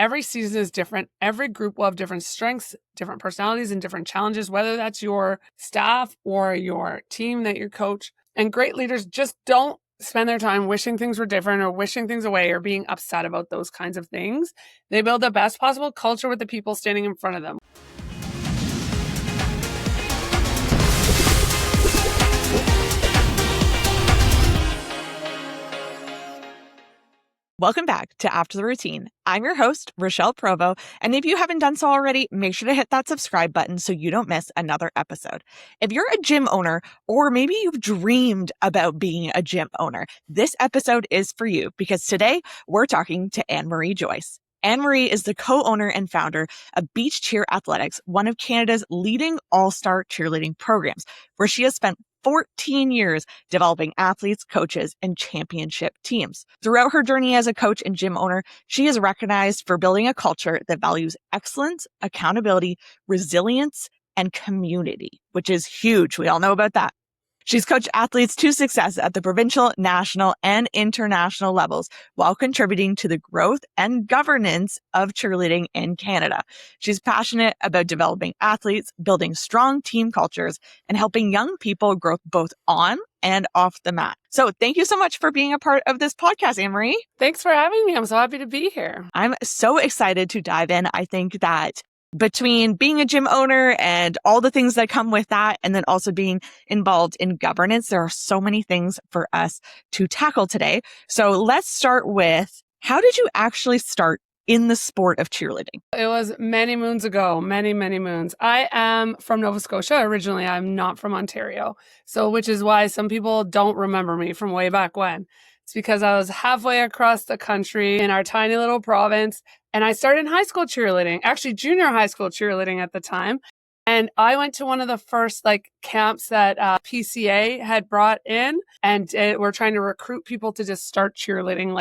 every season is different. Every group will have different strengths, different personalities, and different challenges, whether that's your staff or your team that you coach. And great leaders just don't spend their time wishing things were different or wishing things away or being upset about those kinds of things. They build the best possible culture with the people standing in front of them. Welcome back to After the Routine. I'm your host, Rochelle Provo, and if you haven't done so already, make sure to hit that subscribe button so you don't miss another episode. If you're a gym owner, or maybe you've dreamed about being a gym owner, this episode is for you because today we're talking to Anne Marie Joyce. Anne Marie is the co-owner and founder of Beach Cheer Athletics, one of Canada's leading all-star cheerleading programs, where she has spent 14 years developing athletes, coaches, and championship teams. Throughout her journey as a coach and gym owner, she is recognized for building a culture that values excellence, accountability, resilience, and community, which is huge. We all know about that. She's coached athletes to success at the provincial, national, and international levels while contributing to the growth and governance of cheerleading in Canada. She's passionate about developing athletes, building strong team cultures, and helping young people grow both on and off the mat. So thank you so much for being a part of this podcast, Anne Marie. Thanks for having me. I'm so happy to be here. I'm so excited to dive in. I think that between being a gym owner and all the things that come with that, and then also being involved in governance, there are so many things for us to tackle today. So let's start with, how did you actually start in the sport of cheerleading? It was many moons ago, many moons. I am from Nova Scotia originally. I'm not from Ontario. So, which is why some people don't remember me from way back when. It's because I was halfway across the country in our tiny little province. And I started in high school cheerleading, actually junior high school cheerleading at the time. And I went to one of the first camps that PCA had brought in, and we're trying to recruit people to just start cheerleading,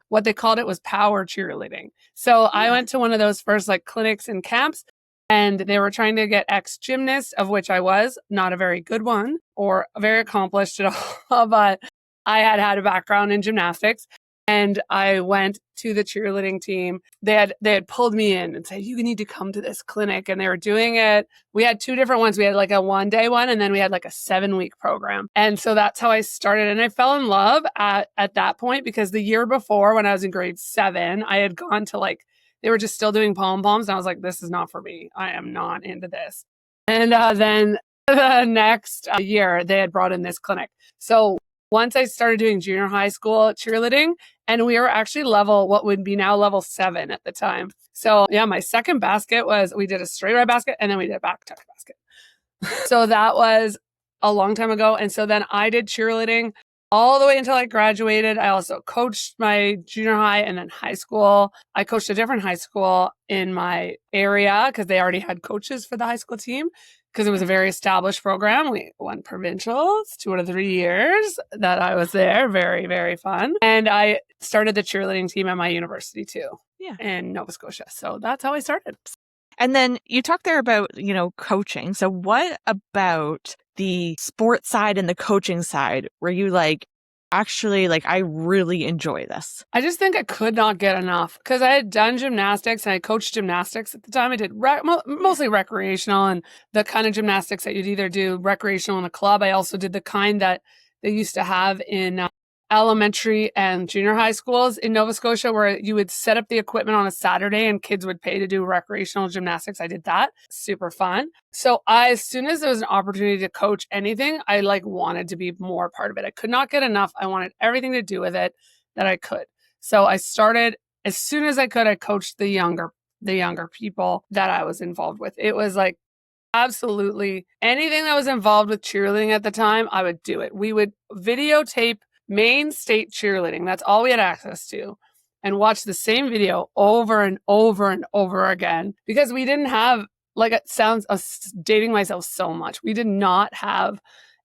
what they called it was power cheerleading. So I went to one of those first clinics and camps, and they were trying to get ex-gymnasts, of which I was, not a very good one or very accomplished at all, but I had a background in gymnastics. And I went to the cheerleading team. They had pulled me in and said, you need to come to this clinic. And they were doing it. We had two different ones. We had a 1-day one, and then we had a 7-week program. And so that's how I started. And I fell in love at that point, because the year before, when I was in grade 7, I had gone to they were just still doing pom-poms. And I was like, this is not for me. I am not into this. And then the next year, they had brought in this clinic. So once I started doing junior high school cheerleading, and we were actually what would be now level 7 at the time. So yeah, my second basket we did a straight right basket, and then we did a back tuck basket. So that was a long time ago. And so then I did cheerleading all the way until I graduated. I also coached my junior high and then high school. I coached a different high school in my area because they already had coaches for the high school team, because it was a very established program. We won provincials 2 out of 3 years that I was there. Very, very fun. And I started the cheerleading team at my university too, in Nova Scotia. So that's how I started. And then you talked there about, coaching. So what about the sports side and the coaching side were you actually, I really enjoy this? I just think I could not get enough, because I had done gymnastics and I coached gymnastics at the time. I did mostly recreational, and the kind of gymnastics that you'd either do recreational in a club. I also did the kind that they used to have in elementary and junior high schools in Nova Scotia, where you would set up the equipment on a Saturday and kids would pay to do recreational gymnastics. I did that. Super fun. So as soon as there was an opportunity to coach anything, I wanted to be more part of it. I could not get enough. I wanted everything to do with it that I could. So I started as soon as I could. I coached the younger people that I was involved with. It was absolutely anything that was involved with cheerleading at the time, I would do it. We would videotape Maine State cheerleading. That's all we had access to, and watch the same video over and over and over again, because we didn't have, it sounds dating myself so much. We did not have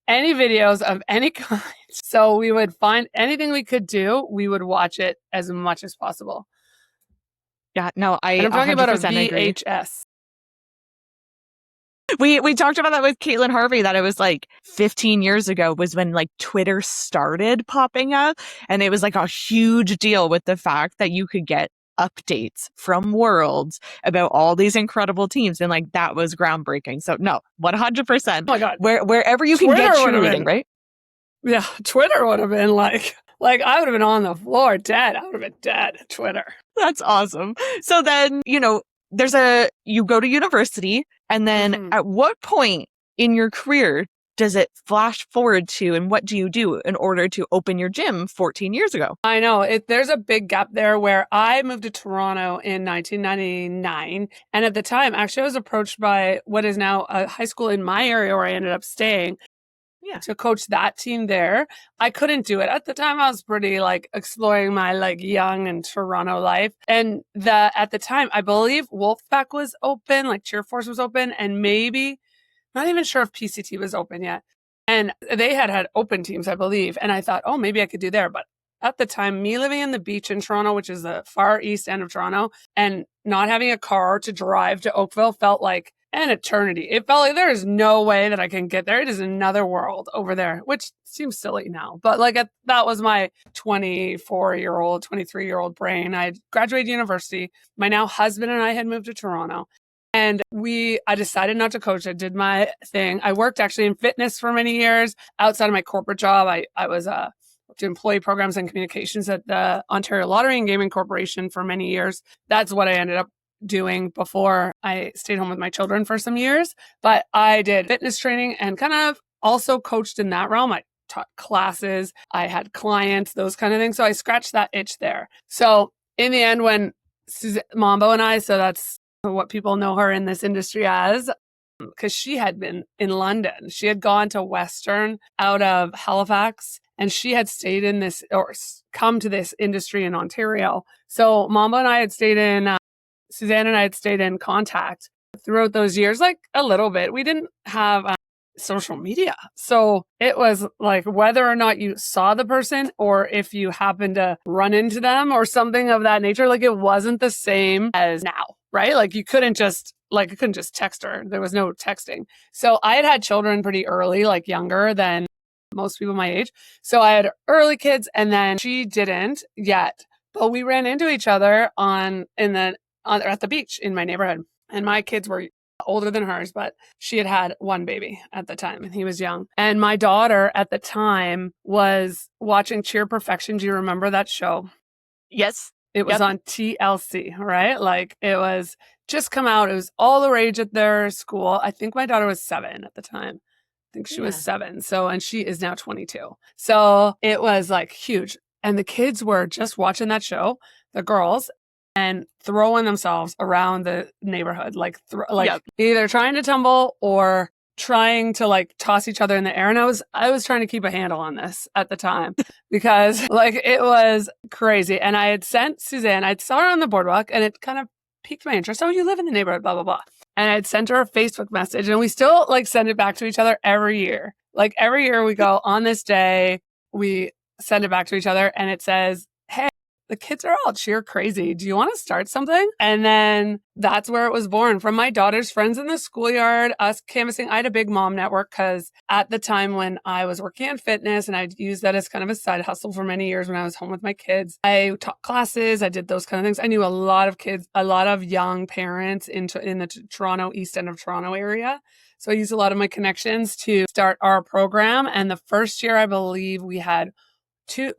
any videos of any kind. So we would find anything we could do. We would watch it as much as possible. Yeah, no, I'm talking about a agree. VHS. We talked about that with Caitlin Harvey, that it was 15 years ago was when Twitter started popping up, and it was a huge deal with the fact that you could get updates from Worlds about all these incredible teams. And like, that was groundbreaking. So no, 100%. Oh my God. Wherever you can Twitter get would have cheerleading, been, right? yeah, Twitter would have been like I would have been on the floor dead. I would have been dead. Twitter. That's awesome. So then, you go to university, and then at what point in your career does it flash forward to, and what do you do in order to open your gym 14 years ago? I know there's a big gap there where I moved to Toronto in 1999. And at the time, actually, I was approached by what is now a high school in my area where I ended up staying. Yeah. To coach that team there. I couldn't do it. At the time, I was pretty exploring my young and Toronto life. And at the time, I believe Wolfpack was open, Cheer Force was open, and maybe, not even sure if PCT was open yet. And they had open teams, I believe. And I thought, oh, maybe I could do there. But at the time, me living in the beach in Toronto, which is the far east end of Toronto, and not having a car to drive to Oakville felt like an eternity. It felt like there is no way that I can get there. It is another world over there, which seems silly now. But that was my 24-year-old, 23-year-old brain. I graduated university. My now husband and I had moved to Toronto. And I decided not to coach. I did my thing. I worked actually in fitness for many years. Outside of my corporate job, I was to employee programs and communications at the Ontario Lottery and Gaming Corporation for many years. That's what I ended up doing before I stayed home with my children for some years. But I did fitness training and kind of also coached in that realm. I taught classes, I had clients, those kind of things. So I scratched that itch there. So in the end, when Mambo and I, so that's what people know her in this industry as, because she had been in London. She had gone to Western out of Halifax, and she had stayed in this or come to this industry in Ontario. So Mambo and I had stayed in, Suzanne and I had stayed in contact throughout those years, a little bit. We didn't have social media. So it was whether or not you saw the person or if you happened to run into them or something of that nature, it wasn't the same as now, right? You couldn't just text her. There was no texting. So I had children pretty early, younger than most people my age. So I had early kids, and then she didn't yet. But we ran into each other at the beach in my neighborhood. And my kids were older than hers, but she had one baby at the time, and he was young. And my daughter at the time was watching Cheer Perfection. Do you remember that show? Yes. It was on TLC, right? It was just come out. It was all the rage at their school. I think my daughter was 7 at the time. I think she was 7. So, and she is now 22. So it was huge. And the kids were just watching that show, the girls, and throwing themselves around the neighborhood, either trying to tumble or trying to toss each other in the air. And I was trying to keep a handle on this at the time because it was crazy. And I had sent Suzanne, I saw her on the boardwalk, and it kind of piqued my interest. Oh, you live in the neighborhood, blah, blah, blah. And I had sent her a Facebook message, and we still send it back to each other every year. Every year we go on this day, we send it back to each other, and it says, hey, the kids are all cheer crazy. Do you want to start something? And then that's where it was born, from my daughter's friends in the schoolyard, us canvassing. I had a big mom network because at the time when I was working in fitness, and I'd used that as kind of a side hustle for many years when I was home with my kids, I taught classes. I did those kind of things. I knew a lot of kids, a lot of young parents in the Toronto, east end of Toronto area. So I used a lot of my connections to start our program. And the first year, I believe we had two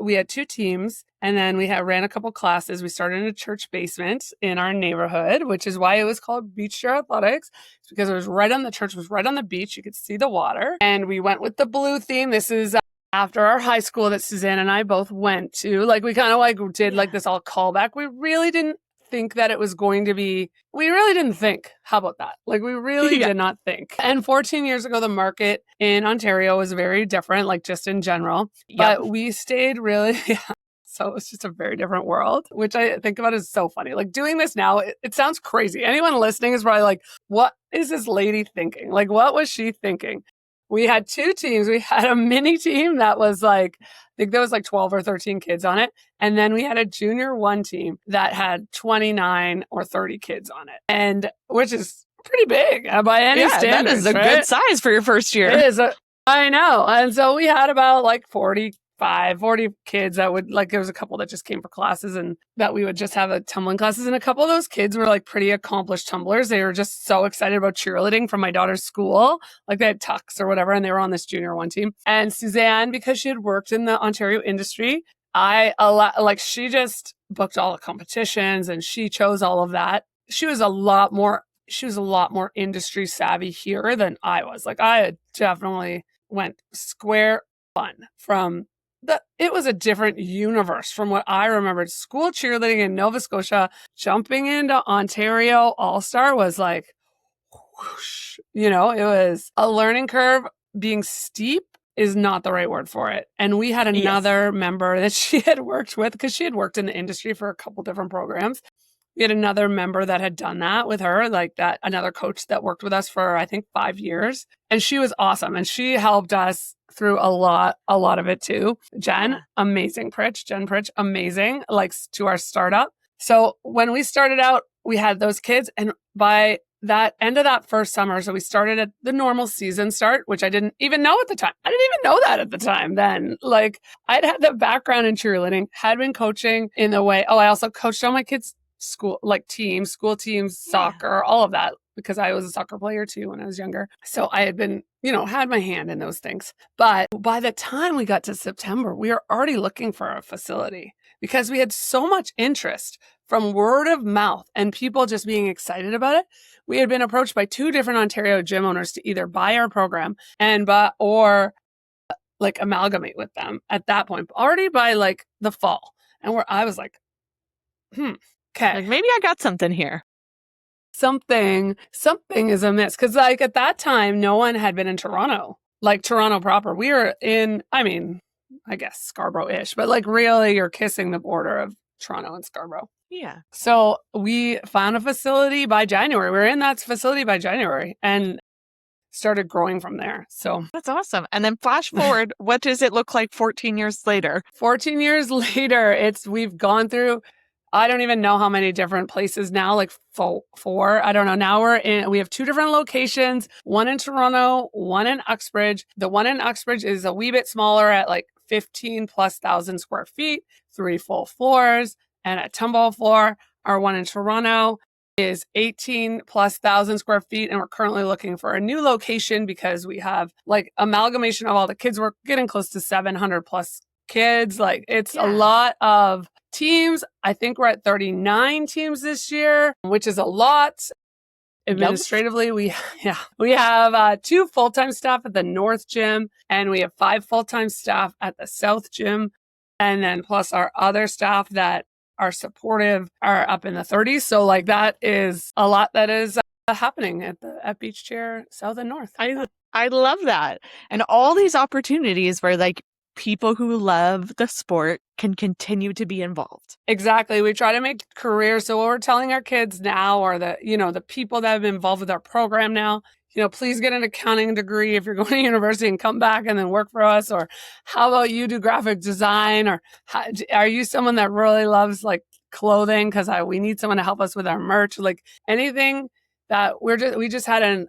teams, and then we ran a couple classes. We started in a church basement in our neighborhood, which is why it was called Beach Cheer Athletics. It's because the church was right on the beach. You could see the water. And we went with the blue theme. This is after our high school that Suzanne and I both went to. We kind of did this all callback. We really didn't think that it was going to be, we really didn't think. How about that? We really did not think. And 14 years ago, the market in Ontario was very different, just in general. Yep. But we stayed really, so it was just a very different world, which I think about is so funny. Doing this now, it sounds crazy. Anyone listening is probably what is this lady thinking? What was she thinking? We had 2 teams. We had a mini team that was I think there was 12 or 13 kids on it. And then we had a junior 1 team that had 29 or 30 kids on it. And which is pretty big by any standards. That is a good size for your first year. It is. I know. And so we had about 40 40 kids that would like, there was a couple that just came for classes and that we would just have a tumbling classes. And a couple of those kids were like pretty accomplished tumblers. They were just so excited about cheerleading from my daughter's school. Like they had tucks or whatever, and they were on this junior one team. And Suzanne, because she had worked in the Ontario industry, she just booked all the competitions and she chose all of that. She was a lot more industry savvy here than I was. Like I had definitely went square one from it was a different universe from what I remembered. School cheerleading in Nova Scotia, jumping into Ontario All-Star was like, whoosh, it was a learning curve. Being steep is not the right word for it. And we had another member that she had worked with, because she had worked in the industry for a couple different programs. We had another member that had done that with her, like that, another coach that worked with us for, I think, 5 years. And she was awesome. And she helped us through a lot of it too. Jen Pritch, amazing, like to our startup. So when we started out, we had those kids. And by that end of that first summer, so we started at the normal season start, which I didn't even know at the time. I didn't even know that at the time then. Like I'd had the background in cheerleading, had been coaching in the way. Oh, I also coached all my kids' school teams, soccer, all of that, because I was a soccer player too when I was younger. So I had been, had my hand in those things. But by the time we got to September, we were already looking for a facility because we had so much interest from word of mouth and people just being excited about it. We had been approached by 2 different Ontario gym owners to either buy our program or like amalgamate with them at that point, already by like the fall. And where I was like, okay. Like maybe I got something here. Something is amiss. Because like at that time, no one had been in Toronto, like Toronto proper. We were in, I guess Scarborough-ish, but like really you're kissing the border of Toronto and Scarborough. Yeah. So we found a facility by January. We were in that facility by January and started growing from there. So that's awesome. And then flash forward, what does it look like 14 years later? 14 years later, we've gone through, I don't even know how many different places now, like 4. I don't know. Now we have 2 different locations, one in Toronto, one in Uxbridge. The one in Uxbridge is a wee bit smaller at like 15,000+ square feet, 3 full floors and a tumble floor. Our one in Toronto is 18,000+ square feet. And we're currently looking for a new location because we have like amalgamation of all the kids. We're getting close to 700+ kids. Like it's a lot of teams. I think we're at 39 teams this year, which is a lot. Administratively, we have 2 full-time staff at the North Gym, and we have 5 full-time staff at the South Gym. And then plus our other staff that are supportive are up in the 30s. So like that is a lot that is happening at Beach Chair South and North. I love that. And all these opportunities where like people who love the sport can continue to be involved. Exactly. We try to make careers. So what we're telling our kids now, or the people that have been involved with our program now, please get an accounting degree if you're going to university and come back and then work for us. Or how about you do graphic design? Or are you someone that really loves like clothing? Because we need someone to help us with our merch. Like anything that we're just having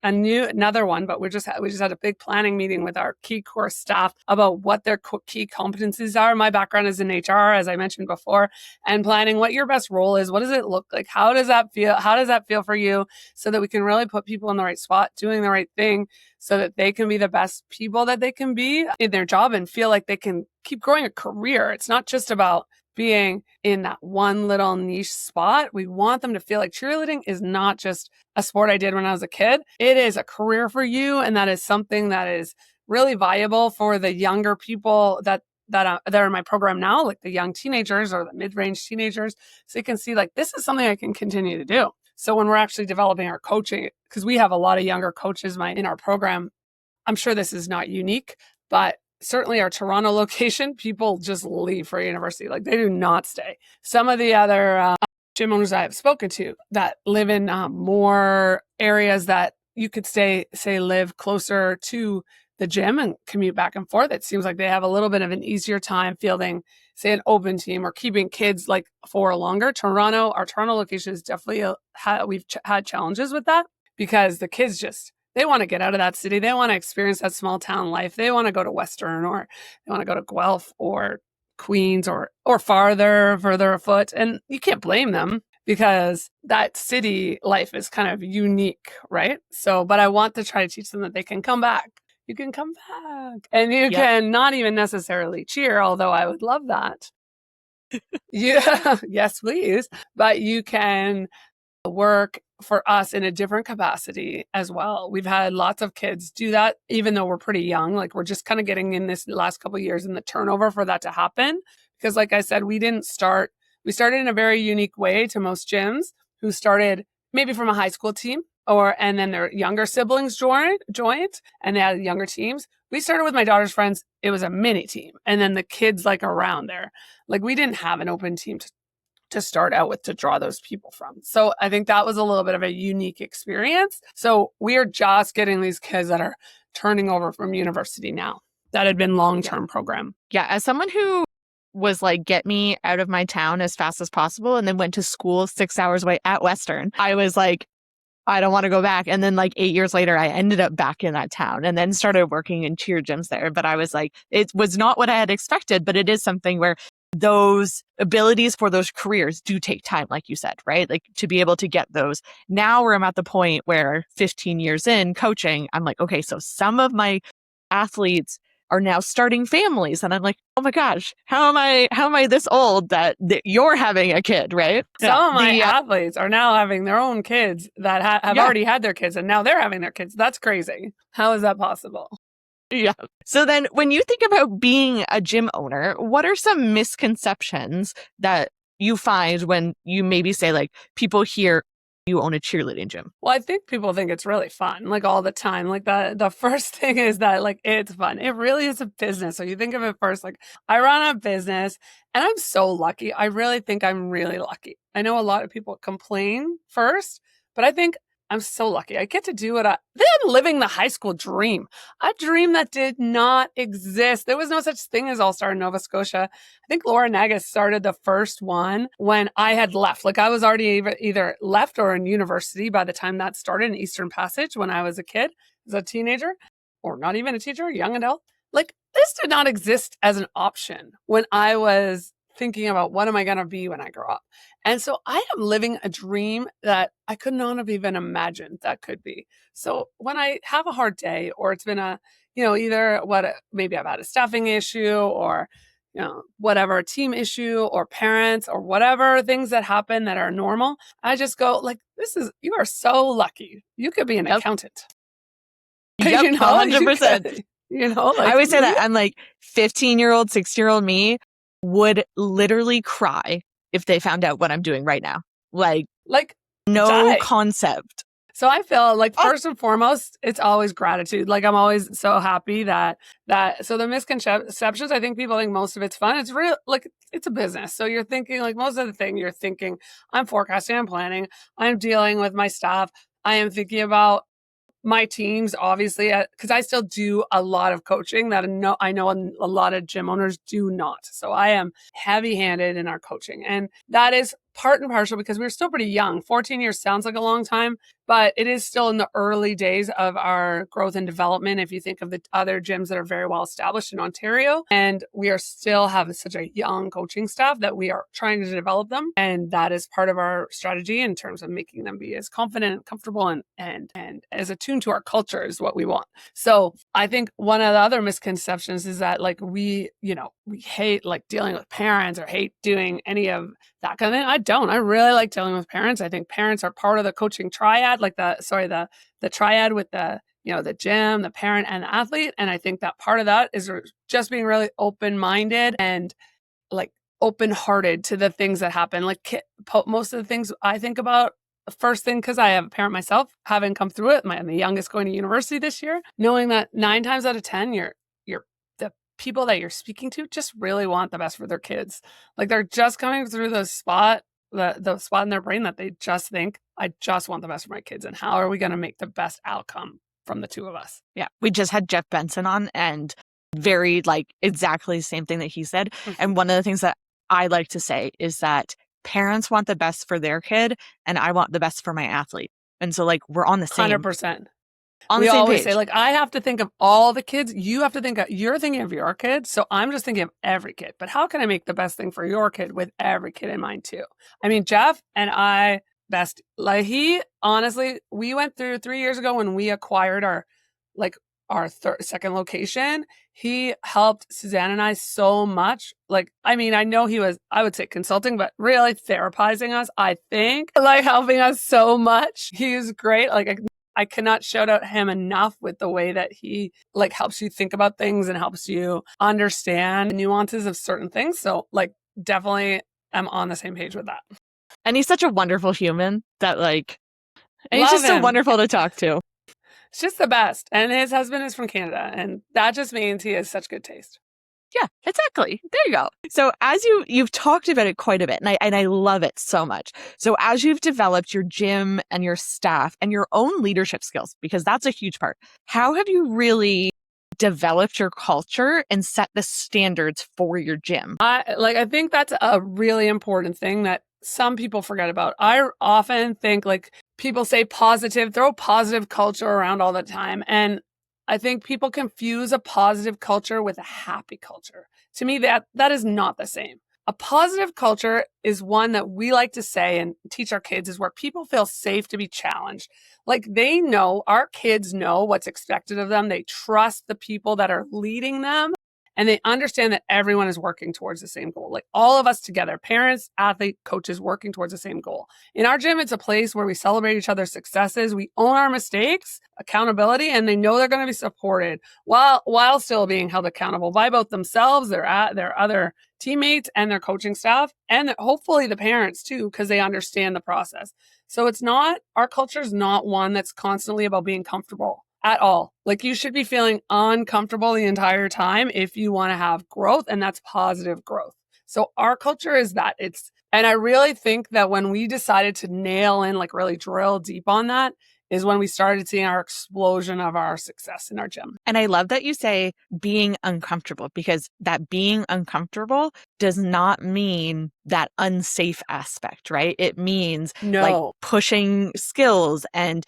another one, but we just had a big planning meeting with our key course staff about what their key competencies are. My background is in HR, as I mentioned before, and planning what your best role is. What does it look like? How does that feel? How does that feel for you? So that we can really put people in the right spot, doing the right thing, so that they can be the best people that they can be in their job and feel like they can keep growing a career. It's not just about being in that one little niche spot. We want them to feel like cheerleading is not just a sport I did when I was a kid. It is a career for you. And that is something that is really viable for the younger people that are in my program now, like the young teenagers or the mid-range teenagers. So you can see like, this is something I can continue to do. So when we're actually developing our coaching, because we have a lot of younger coaches in our program, I'm sure this is not unique, but certainly our Toronto location, people just leave for university. Like they do not stay. Some of the other gym owners I have spoken to that live in more areas that you could live closer to the gym and commute back and forth. It seems like they have a little bit of an easier time fielding, say, an open team or keeping kids like for longer. Our Toronto location is definitely we've had challenges with that because the kids just They want to get out of that city. They want to experience that small town life. They want to go to Western, or they want to go to Guelph or Queens, or further afoot. And you can't blame them, because that city life is kind of unique, right? So, but I want to try to teach them that they can come back. You can come back, and you can not even necessarily cheer, although I would love that. Yeah, yes, please. But you can work for us in a different capacity as well. We've had lots of kids do that, even though we're pretty young. Like, we're just kind of getting in this last couple of years in the turnover for that to happen. Because like I said, we started in a very unique way to most gyms who started maybe from a high school team, and then their younger siblings joined and they had younger teams. We started with my daughter's friends. It was a mini team. And then the kids like around there, like, we didn't have an open team to start out with to draw those people from. So I think that was a little bit of a unique experience. So we are just getting these kids that are turning over from university now that had been long-term program. Yeah. As someone who was like, get me out of my town as fast as possible, and then went to school 6 hours away at Western, I was like, I don't want to go back. And then like 8 years later, I ended up back in that town and then started working in cheer gyms there. But I was like, it was not what I had expected, but it is something where those abilities for those careers do take time, like you said, right? Like, to be able to get those. Now I'm at the point where 15 years in coaching, I'm like, okay, so some of my athletes are now starting families. And I'm like, oh my gosh, how am I this old that you're having a kid, right? Some of my athletes are now having their own kids that have already had their kids, and now they're having their kids. That's crazy. How is that possible? Yeah. So then when you think about being a gym owner, what are some misconceptions that you find when you maybe say, like, people hear you own a cheerleading gym? Well, I think people think it's really fun, like, all the time. Like, the first thing is that, like, it's fun. It really is a business. So you think of it first, like, I run a business, and I'm so lucky. I really think I'm really lucky. I know a lot of people complain first, but I think I'm so lucky. I get to do what I'm living the high school dream, a dream that did not exist. There was no such thing as All-Star in Nova Scotia. I think Laura Nagas started the first one when I had left. Like, I was already either left or in university by the time that started in Eastern Passage when I was a kid, as a teenager, or not even a teacher, a young adult. Like, this did not exist as an option when I was thinking about what am I going to be when I grow up. And so I am living a dream that I could not have even imagined that could be. So when I have a hard day, or it's been either maybe I've had a staffing issue, or, whatever, a team issue, or parents, or whatever things that happen that are normal, I just go like, you are so lucky. You could be an accountant. Yep, 100%. I always say that. I'm like, 15-year-old, 6-year-old me would literally cry if they found out what I'm doing right now. Like no die. Concept. So I feel like, first and foremost, it's always gratitude. Like, I'm always so happy that so the misconceptions, I think people think most of it's fun. It's real, like, it's a business. So you're thinking, like, most of the thing you're thinking, I'm forecasting, I'm planning, I'm dealing with my staff, I am thinking about my teams, obviously, because I still do a lot of coaching that I know a lot of gym owners do not. So I am heavy-handed in our coaching. And that is part and partial because we're still pretty young. 14 years sounds like a long time, but it is still in the early days of our growth and development. If you think of the other gyms that are very well established in Ontario, and we are still have such a young coaching staff that we are trying to develop them. And that is part of our strategy in terms of making them be as confident and comfortable and as attuned to our culture is what we want. So I think one of the other misconceptions is that, like, we hate, like, dealing with parents or hate doing any of that kind of thing. I don't. I really like dealing with parents. I think parents are part of the coaching triad, like the triad with the gym, the parent, and the athlete. And I think that part of that is just being really open-minded and, like, open-hearted to the things that happen. Like, most of the things I think about, the first thing, because I have a parent myself, having come through it, I'm the youngest going to university this year, knowing that 9 times out of 10, you're the people that you're speaking to just really want the best for their kids. Like, they're just coming through the spot in their brain that they just think, I just want the best for my kids. And how are we going to make the best outcome from the two of us? Yeah. We just had Jeff Benson on, and very, like, exactly the same thing that he said. Mm-hmm. And one of the things that I like to say is that parents want the best for their kid, and I want the best for my athlete. And so, like, we're on the same. 100%. On the We same always say, page. like, I have to think of all the kids. You have to think of, you're thinking of your kids. So I'm just thinking of every kid. But how can I make the best thing for your kid with every kid in mind too? I mean, Jeff and I, best, like he, honestly, we went through 3 years ago when we acquired like our second location. He helped Suzanne and I so much. Like, I mean, I know he was, I would say consulting, but really therapizing us, I think, like helping us so much. He was great. Like, I cannot shout out him enough with the way that he like helps you think about things and helps you understand the nuances of certain things. So like definitely I'm on the same page with that. And he's such a wonderful human that and he's Love just so him. wonderful to talk to. It's just the best. And his husband is from Canada, and that just means he has such good taste. Yeah, exactly. There you go. So as you've talked about it quite a bit, and I love it so much. So as you've developed your gym and your staff and your own leadership skills, because that's a huge part, how have you really developed your culture and set the standards for your gym? I think that's a really important thing that some people forget about. I often think like people say positive, throw positive culture around all the time. And I think people confuse a positive culture with a happy culture. To me, that is not the same. A positive culture is one that we like to say and teach our kids is where people feel safe to be challenged. Like they know, our kids know what's expected of them. They trust the people that are leading them. And they understand that everyone is working towards the same goal. Like all of us together, parents, athlete, coaches working towards the same goal. In our gym, it's a place where we celebrate each other's successes. We own our mistakes, accountability, and they know they're going to be supported while still being held accountable by both themselves, their other teammates, and their coaching staff, and hopefully the parents too, because they understand the process. So it's not, our culture is not one that's constantly about being comfortable at all. Like you should be feeling uncomfortable the entire time if you want to have growth, and that's positive growth. So our culture is that and I really think that when we decided to nail in, like really drill deep on that, is when we started seeing our explosion of our success in our gym. And I love that you say being uncomfortable, because that being uncomfortable does not mean that unsafe aspect, right? It means like No. pushing skills and,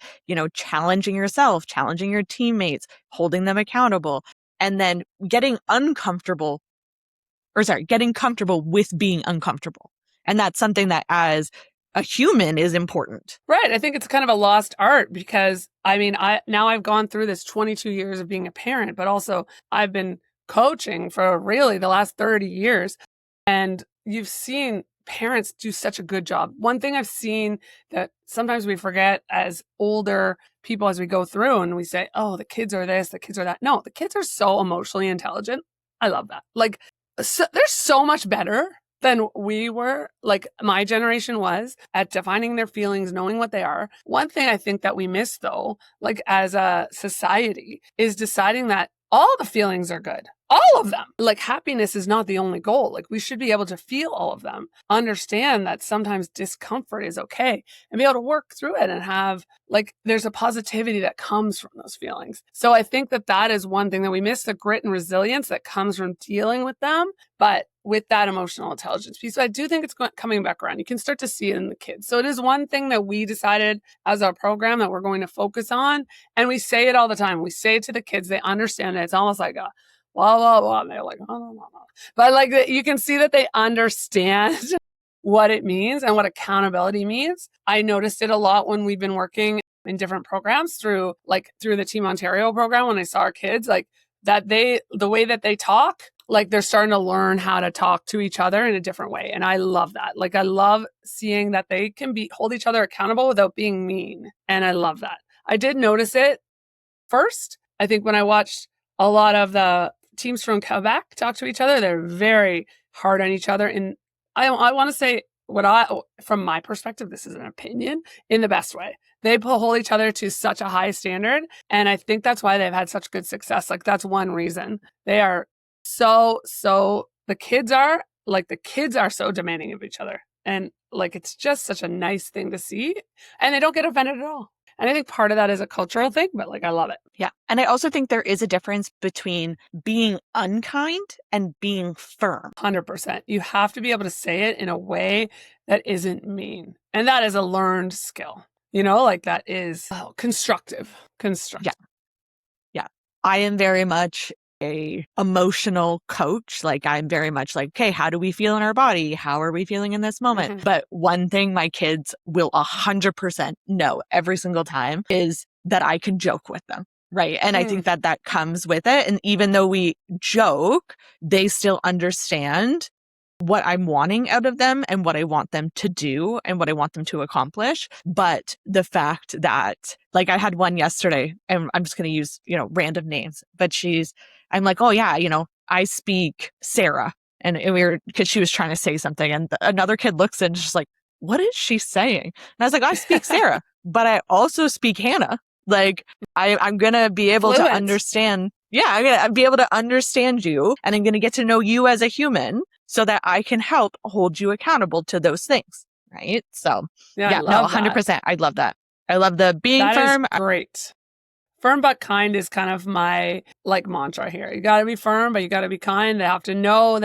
challenging yourself, challenging your teammates, holding them accountable, and then getting comfortable with being uncomfortable. And that's something that as a human is important. Right. I think it's kind of a lost art because I mean, I've gone through this 22 years of being a parent, but also I've been coaching for really the last 30 years. And you've seen parents do such a good job. One thing I've seen that sometimes we forget as older people as we go through and we say, oh, the kids are this, the kids are that. No, the kids are so emotionally intelligent. I love that. Like, they're so much better than we were, like my generation was, at defining their feelings, knowing what they are. One thing I think that we miss though, like as a society, is deciding that all the feelings are good. All of them. Like happiness is not the only goal. Like we should be able to feel all of them, understand that sometimes discomfort is okay, and be able to work through it and have like there's a positivity that comes from those feelings. So I think that is one thing that we miss, the grit and resilience that comes from dealing with them, but with that emotional intelligence piece. So I do think it's coming back around. You can start to see it in the kids. So it is one thing that we decided as our program that we're going to focus on. And we say it all the time. We say it to the kids. They understand it. It's almost like a blah, blah, blah. And they're like, oh, no, no, no. But like you can see that they understand what it means and what accountability means. I noticed it a lot when we've been working in different programs through the Team Ontario program, when I saw our kids, like that the way that they talk, like they're starting to learn how to talk to each other in a different way. And I love that. Like I love seeing that they can hold each other accountable without being mean. And I love that. I did notice it first. I think when I watched a lot of the teams from Quebec talk to each other, they're very hard on each other. And I want to say from my perspective, this is an opinion, in the best way. They hold each other to such a high standard. And I think that's why they've had such good success. Like that's one reason. They are the kids are so demanding of each other. And like, it's just such a nice thing to see. And they don't get offended at all. And I think part of that is a cultural thing, but like, I love it. Yeah. And I also think there is a difference between being unkind and being firm. 100%. You have to be able to say it in a way that isn't mean. And that is a learned skill. like that is constructive. Yeah. Yeah. I am very much a emotional coach. Like I'm very much like, okay, how do we feel in our body? How are we feeling in this moment? Mhm. But one thing my kids will 100% know every single time is that I can joke with them. Right. And I think that that comes with it. And even though we joke, they still understand what I'm wanting out of them and what I want them to do and what I want them to accomplish. But the fact that, like, I had one yesterday, and I'm just going to use, random names, but I'm like, oh yeah, I speak Sarah. And because she was trying to say something, and another kid looks and just like, what is she saying? And I was like, I speak Sarah, but I also speak Hannah. Like, I'm going to be able to understand. Yeah, I'm going to be able to understand you, and I'm going to get to know you as a human so that I can help hold you accountable to those things. Right. So I no, love 100%. that. I love that. I love the being That firm. is great. Firm but kind is kind of my mantra here. You got to be firm, but you got to be kind. They have to know,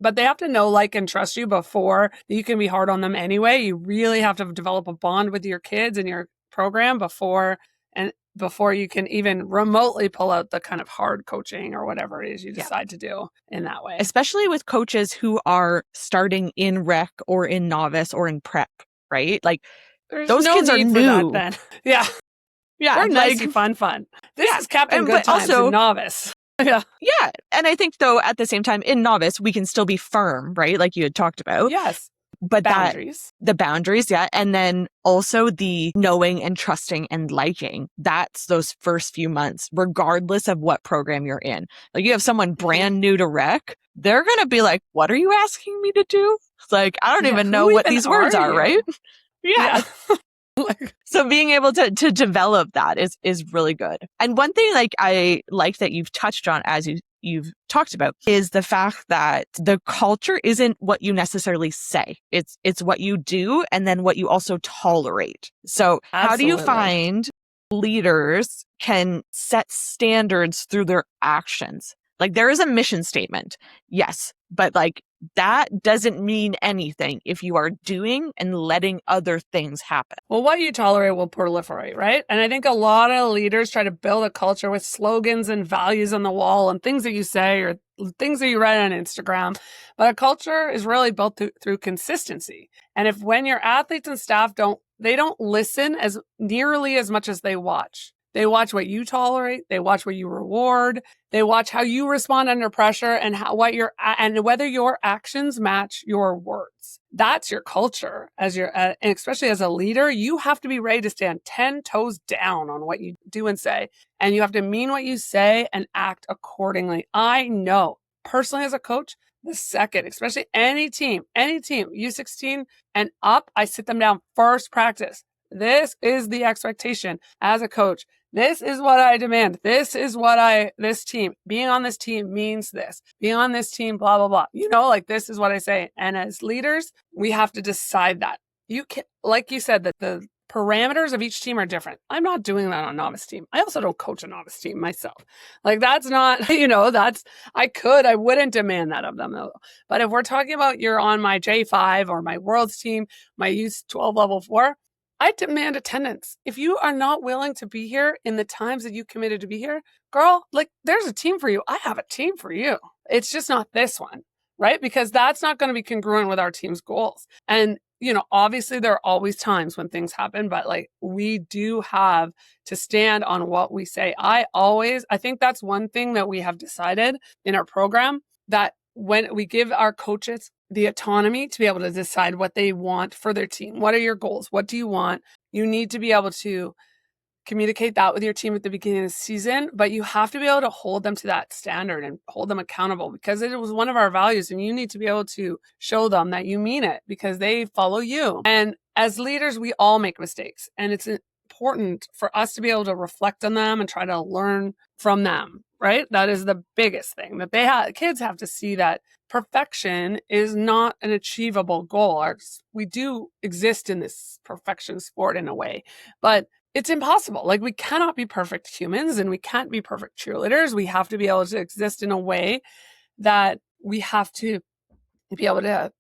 but they have to know, like, and trust you before you can be hard on them anyway. You really have to develop a bond with your kids and your program before you can even remotely pull out the kind of hard coaching or whatever it is you decide to do in that way. Especially with coaches who are starting in rec or in novice or in prep, right? Like, there's those no kids need are for that new. then. Yeah. Yeah. We're nicey fun. This is Captain Good but Times also, in novice. Yeah. Yeah. And I think, though, at the same time, in novice, we can still be firm, right? Like you had talked about. Yes. But boundaries. The boundaries, yeah. And then also the knowing and trusting and liking. That's those first few months, regardless of what program you're in. Like, you have someone brand new to rec, they're going to be like, what are you asking me to do? It's like, I don't even know what these words are, right? Yeah. So being able to develop that is really good. And one thing, like, I like that you've touched on as you've talked about is the fact that the culture isn't what you necessarily say. It's what you do and then what you also tolerate. So how do you find leaders can set standards through their actions? Like, there is a mission statement. Yes. But like, that doesn't mean anything if you are doing and letting other things happen. Well, what you tolerate will proliferate, right? And I think a lot of leaders try to build a culture with slogans and values on the wall and things that you say or things that you write on Instagram. But a culture is really built through consistency. And when your athletes and staff don't listen as nearly as much as they watch. They watch what you tolerate. They watch what you reward. They watch how you respond under pressure and whether your actions match your words. That's your culture. And especially as a leader, you have to be ready to stand 10 toes down on what you do and say. And you have to mean what you say and act accordingly. I know personally as a coach, the second, especially any team, U16 and up, I sit them down first practice. This is the expectation as a coach. This is what I demand. This team, being on this team means this. Being on this team, blah, blah, blah. This is what I say. And as leaders, we have to decide that. You can, like you said, that the parameters of each team are different. I'm not doing that on a novice team. I also don't coach a novice team myself. Like, that's not, I wouldn't demand that of them though. But if we're talking about you're on my J5 or my Worlds team, my U12 Level 4, I demand attendance. If you are not willing to be here in the times that you committed to be here, girl, like, there's a team for you. I have a team for you. It's just not this one, right? Because that's not going to be congruent with our team's goals. And, obviously there are always times when things happen, but like, we do have to stand on what we say. I think that's one thing that we have decided in our program, that when we give our coaches the autonomy to be able to decide what they want for their team. What are your goals? What do you want? You need to be able to communicate that with your team at the beginning of the season, but you have to be able to hold them to that standard and hold them accountable, because it was one of our values, and you need to be able to show them that you mean it because they follow you. And as leaders, we all make mistakes, and it's important for us to be able to reflect on them and try to learn from them, right? That is the biggest thing, that kids have to see that perfection is not an achievable goal. We do exist in this perfection sport in a way, but it's impossible. Like, we cannot be perfect humans and we can't be perfect cheerleaders. We have to be able to exist in a way that we have to be able to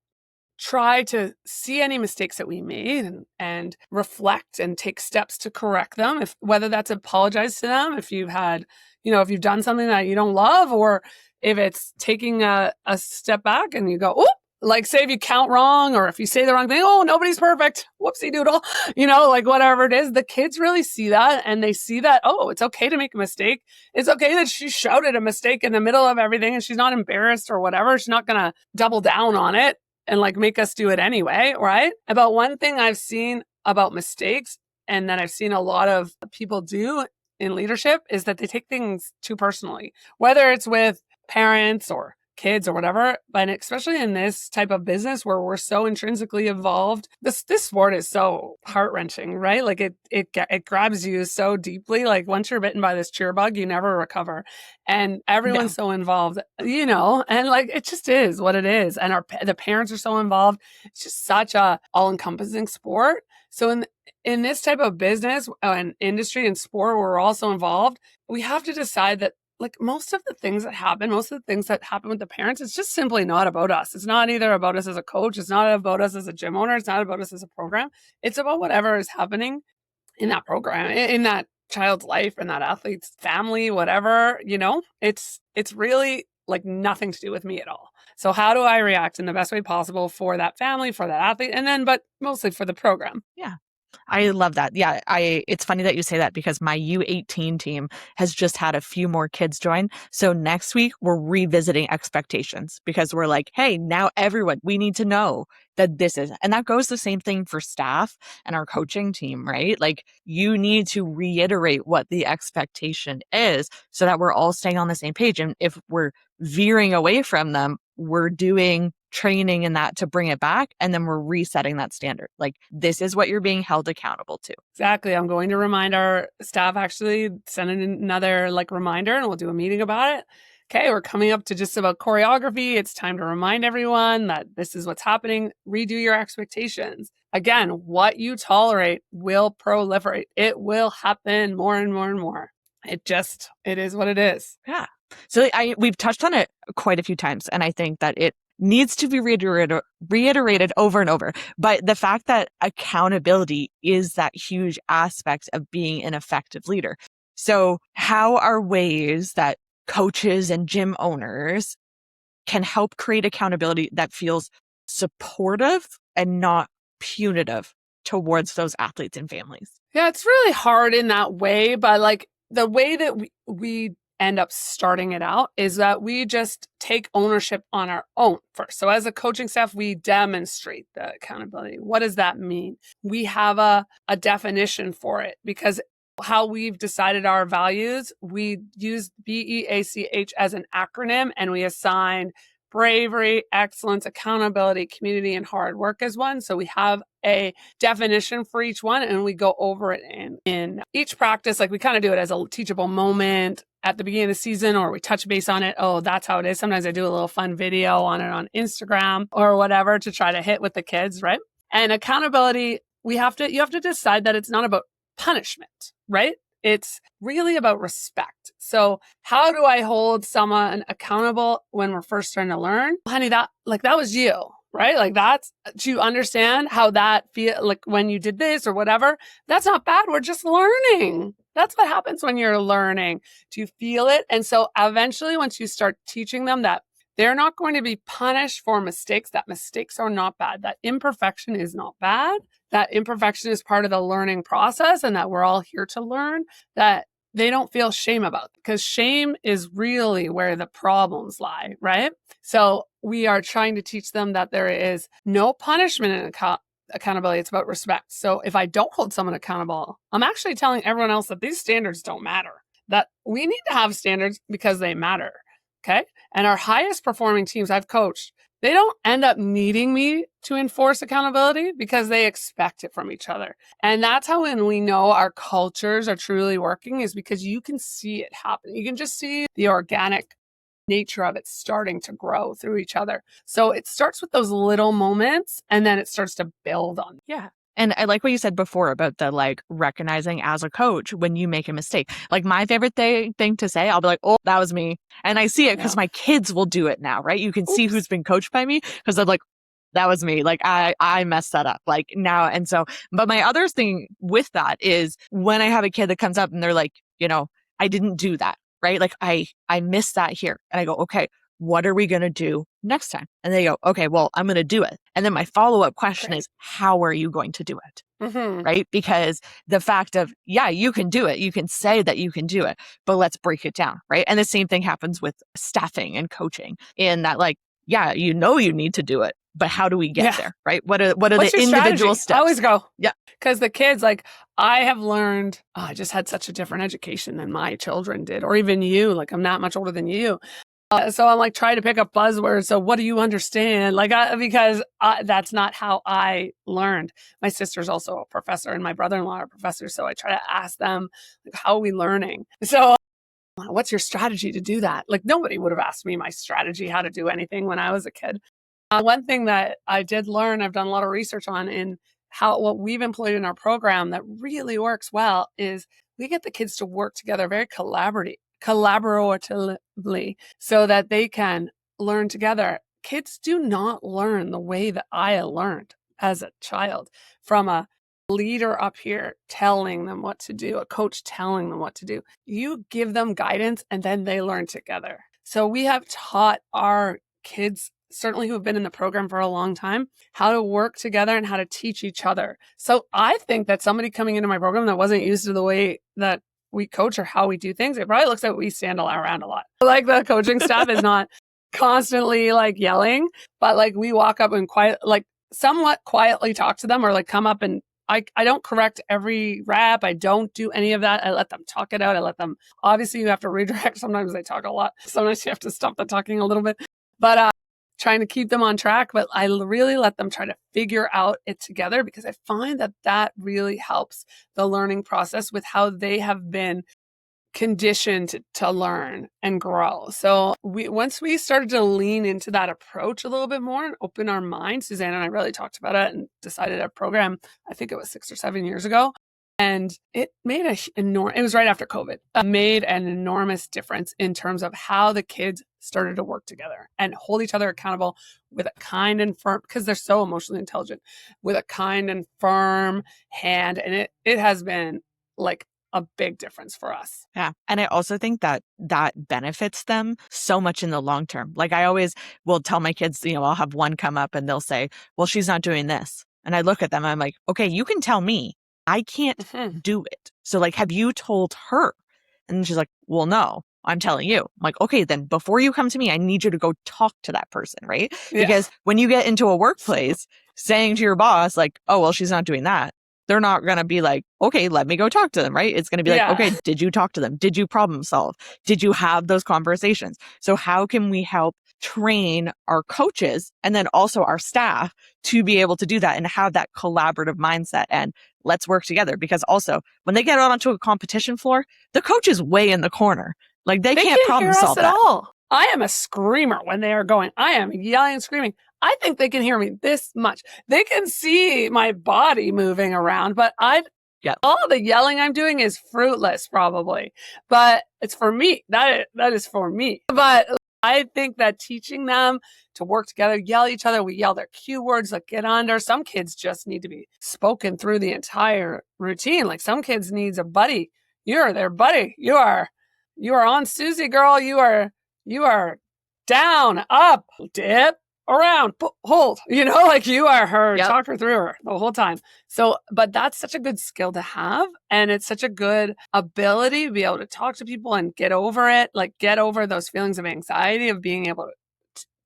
try to see any mistakes that we made and reflect and take steps to correct them. If whether that's apologize to them, if you've had, if you've done something that you don't love, or if it's taking a step back and you go, oh, like say if you count wrong, or if you say the wrong thing, oh, nobody's perfect, whoopsie doodle, like whatever it is, the kids really see that, and they see that, oh, it's okay to make a mistake. It's okay that she shouted a mistake in the middle of everything and she's not embarrassed or whatever. She's not going to double down on it and like make us do it anyway, right? About one thing I've seen about mistakes, and that I've seen a lot of people do in leadership, is that they take things too personally, whether it's with parents or kids or whatever, but especially in this type of business where we're so intrinsically involved, this sport is so heart-wrenching, right? Like it grabs you so deeply. Like once you're bitten by this cheer bug, you never recover, and everyone's so involved, and like it just is what it is, and the parents are so involved. It's just such a all-encompassing sport. So in this type of business and industry and sport where we're also involved, we have to decide that like most of the things that happen with the parents, it's just simply not about us. It's not either about us as a coach. It's not about us as a gym owner. It's not about us as a program. It's about whatever is happening in that program, in that child's life, in that athlete's family, whatever, it's really like nothing to do with me at all. So how do I react in the best way possible for that family, for that athlete, and then, but mostly for the program? Yeah. I love that. Yeah, it's funny that you say that because my U18 team has just had a few more kids join. So next week we're revisiting expectations because we're like, hey, now everyone, we need to know that this is, and that goes the same thing for staff and our coaching team, right? Like you need to reiterate what the expectation is so that we're all staying on the same page. And if we're veering away from them, we're doing training in that to bring it back, and then we're resetting that standard. Like this is what you're being held accountable to. Exactly. I'm going to remind our staff, actually send in another like reminder, and we'll do a meeting about it. Okay, we're coming up to just about choreography. It's time to remind everyone that this is what's happening. Redo your expectations. Again, what you tolerate will proliferate. It will happen more and more and more. It is what it is. Yeah. So we've touched on it quite a few times, and I think that it needs to be reiterated over and over. But the fact that accountability is that huge aspect of being an effective leader. So how are ways that coaches and gym owners can help create accountability that feels supportive and not punitive towards those athletes and families? Yeah, it's really hard in that way, but like the way that we end up starting it out is that we just take ownership on our own first. So as a coaching staff, we demonstrate the accountability. What does that mean? We have a definition for it, because how we've decided our values, we use BEACH as an acronym, and we assign bravery, excellence, accountability, community, and hard work as one. So we have a definition for each one, and we go over it in each practice. Like we kind of do it as a teachable moment at the beginning of the season, or we touch base on it. Oh, that's how it is. Sometimes I do a little fun video on it on Instagram or whatever to try to hit with the kids, right? And accountability, you have to decide that it's not about punishment, right? It's really about respect. So how do I hold someone accountable when we're first trying to learn? Honey, that was you, right? Like do you understand how that feel like when you did this or whatever? That's not bad. We're just learning. That's what happens when you're learning. Do you feel it? And so eventually, once you start teaching them that they're not going to be punished for mistakes, that mistakes are not bad, that imperfection is not bad, that imperfection is part of the learning process, and that we're all here to learn, that they don't feel shame about, because shame is really where the problems lie, right? So we are trying to teach them that there is no punishment in accountability. It's about respect. So if I don't hold someone accountable, I'm actually telling everyone else that these standards don't matter, that we need to have standards because they matter. Okay. And our highest performing teams I've coached, they don't end up needing me to enforce accountability because they expect it from each other. And that's how when we know our cultures are truly working, is because you can see it happen. You can just see the organic nature of it starting to grow through each other. So it starts with those little moments, and then it starts to build on. Yeah. And I like what you said before about the like recognizing as a coach when you make a mistake. Like my favorite thing to say, I'll be like, oh, that was me. And I see it because my kids will do it now, right? You can see who's been coached by me because I'm like, that was me. Like I messed that up like now. And so, but my other thing with that is when I have a kid that comes up and they're like, I didn't do that, right? Like I missed that here. And I go, okay, what are we going to do next time? And they go, okay, well, I'm going to do it. And then my follow-up question is, how are you going to do it? Mm-hmm. Right? Because the fact of, yeah, you can do it. You can say that you can do it, but let's break it down. Right. And the same thing happens with staffing and coaching in that, like, yeah, you need to do it, but how do we get there? Right. What are What's the your individual strategy? steps? I always go. Yeah. Because the kids, like, I have learned, I just had such a different education than my children did, or even you. Like, I'm not much older than you. So I'm like trying to pick up buzzwords. So what do you understand? Like, because that's not how I learned. My sister's also a professor and my brother-in-law are professors. So I try to ask them, like, how are we learning? So what's your strategy to do that? Like, nobody would have asked me my strategy, how to do anything when I was a kid. One thing that I did learn, I've done a lot of research on in what we've employed in our program that really works well is we get the kids to work together very collaboratively so that they can learn together. Kids do not learn the way that I learned as a child, from a leader up here telling them what to do, a coach telling them what to do. You give them guidance and then they learn together. So we have taught our kids, certainly who have been in the program for a long time, how to work together and how to teach each other. So I think that somebody coming into my program that wasn't used to the way that we coach or how we do things, it probably looks like we stand around a lot. Like, the coaching staff is not constantly like yelling, but like we walk up and somewhat quietly talk to them, or like come up and I don't correct every rep. I don't do any of that. I let them talk it out. I let them, obviously you have to redirect. Sometimes they talk a lot. Sometimes you have to stop the talking a little bit, but trying to keep them on track. But I really let them try to figure out it together, because I find that really helps the learning process with how they have been conditioned to learn and grow. So once we started to lean into that approach a little bit more and open our minds, Suzanne and I really talked about it and decided a program, I think it was 6 or 7 years ago. And it made it was right after COVID, made an enormous difference in terms of how the kids started to work together and hold each other accountable with a kind and firm, because they're so emotionally intelligent, with a kind and firm hand. And it has been like a big difference for us. Yeah. And I also think that benefits them so much in the long term. Like, I always will tell my kids, I'll have one come up and they'll say, well, she's not doing this. And I look at them, I'm like, okay, you can tell me, I can't do it. So like, have you told her? And she's like, well, no, I'm telling you. I'm like, okay, then before you come to me, I need you to go talk to that person, right? Yeah. Because when you get into a workplace saying to your boss, like, oh, well, she's not doing that, they're not going to be like, okay, let me go talk to them, right? It's going to be like, okay, did you talk to them? Did you problem solve? Did you have those conversations? So how can we help train our coaches and then also our staff to be able to do that and have that collaborative mindset and let's work together? Because also when they get out onto a competition floor, the coach is way in the corner. Like, they can't problem solve that. At all. I am a screamer when they are going. I am yelling and screaming. I think they can hear me this much. They can see my body moving around, but all the yelling I'm doing is fruitless probably, but it's for me. That is for me. But I think that teaching them to work together, yell at each other, we yell their cue words, like get under. Some kids just need to be spoken through the entire routine. Like, some kids needs a buddy. You're their buddy. You are on Susie, girl. You are down, up, dip, around, hold, like you are her, talk her through her the whole time. So, but that's such a good skill to have. And it's such a good ability to be able to talk to people and get over it, like get over those feelings of anxiety of being able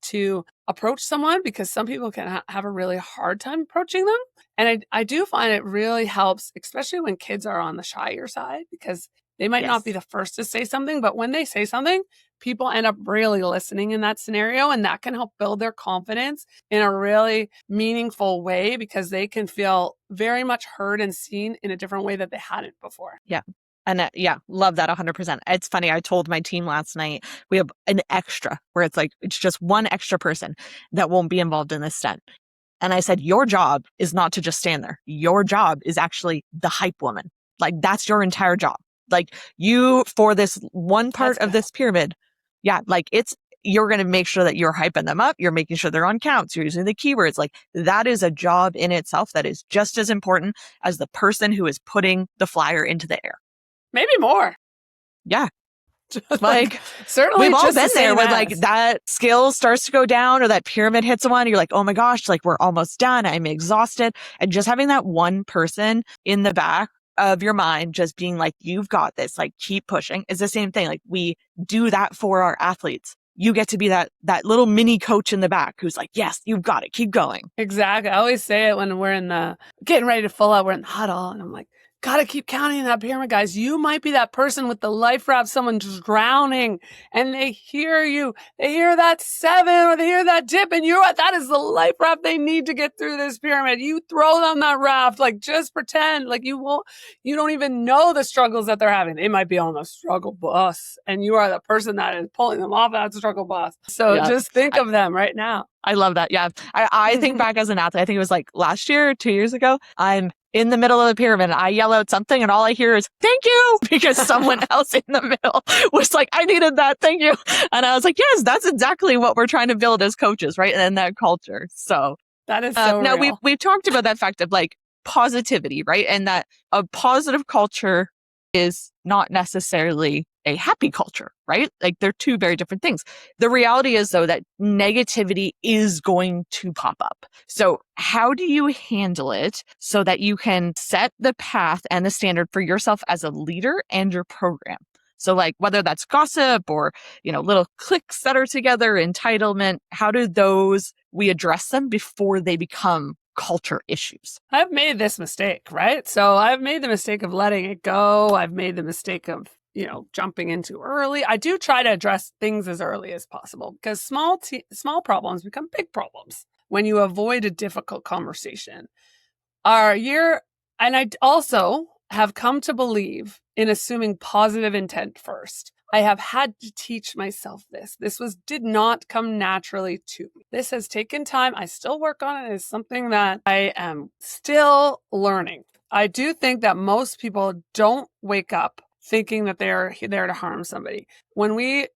to approach someone, because some people can have a really hard time approaching them. And I do find it really helps, especially when kids are on the shyer side, because they might not be the first to say something, but when they say something, people end up really listening in that scenario, and that can help build their confidence in a really meaningful way, because they can feel very much heard and seen in a different way that they hadn't before. Yeah. And love that 100%. It's funny. I told my team last night, we have an extra where it's like, it's just one extra person that won't be involved in this stunt. And I said, your job is not to just stand there. Your job is actually the hype woman. Like, that's your entire job. Like, you, for this one part of this pyramid, like you're going to make sure that you're hyping them up. You're making sure they're on counts. You're using the keywords. Like that is a job in itself that is just as important as the person who is putting the flyer into the air. Maybe more. Yeah. Like certainly we've all just been the there same when like as. that skill starts to go down or that pyramid hits someone. You're like, oh my gosh, like we're almost done. I'm exhausted. And just having that one person in the back of your mind, just being like, you've got this, like keep pushing, is the same thing. Like we do that for our athletes. You get to be that little mini coach in the back who's like, yes, you've got it. Keep going. Exactly. I always say it when we're getting ready to full out, we're in the huddle, and I'm like, gotta keep counting that pyramid, guys. You might be that person with the life raft, someone just drowning, and they hear you. They hear that 7 or they hear that dip, and that is the life raft they need to get through this pyramid. You throw them that raft, like just pretend like you don't even know the struggles that they're having. They might be on the struggle bus, and you are the person that is pulling them off that struggle bus. So just think of them right now. I love that. Yeah. I think back as an athlete, I think it was like last year, 2 years ago, I'm in the middle of the pyramid. I yell out something and all I hear is, thank you, because someone else in the middle was like, I needed that. Thank you. And I was like, yes, that's exactly what we're trying to build as coaches, right? And that culture. So that is so now real. we've talked about that fact of like positivity, right? And that a positive culture is not necessarily a happy culture, right? Like they're two very different things. The reality is though that negativity is going to pop up. So how do you handle it so that you can set the path and the standard for yourself as a leader and your program? So like whether that's gossip or, little cliques that are together, entitlement, how do we address them before they become culture issues? I've made this mistake, right? So I've made the mistake of letting it go. I've made the mistake of, jumping in too early. I do try to address things as early as possible because small problems become big problems when you avoid a difficult conversation. And I also have come to believe in assuming positive intent first. I have had to teach myself this. This did not come naturally to me. This has taken time. I still work on it. It's something that I am still learning. I do think that most people don't wake up thinking that they're there to harm somebody. When we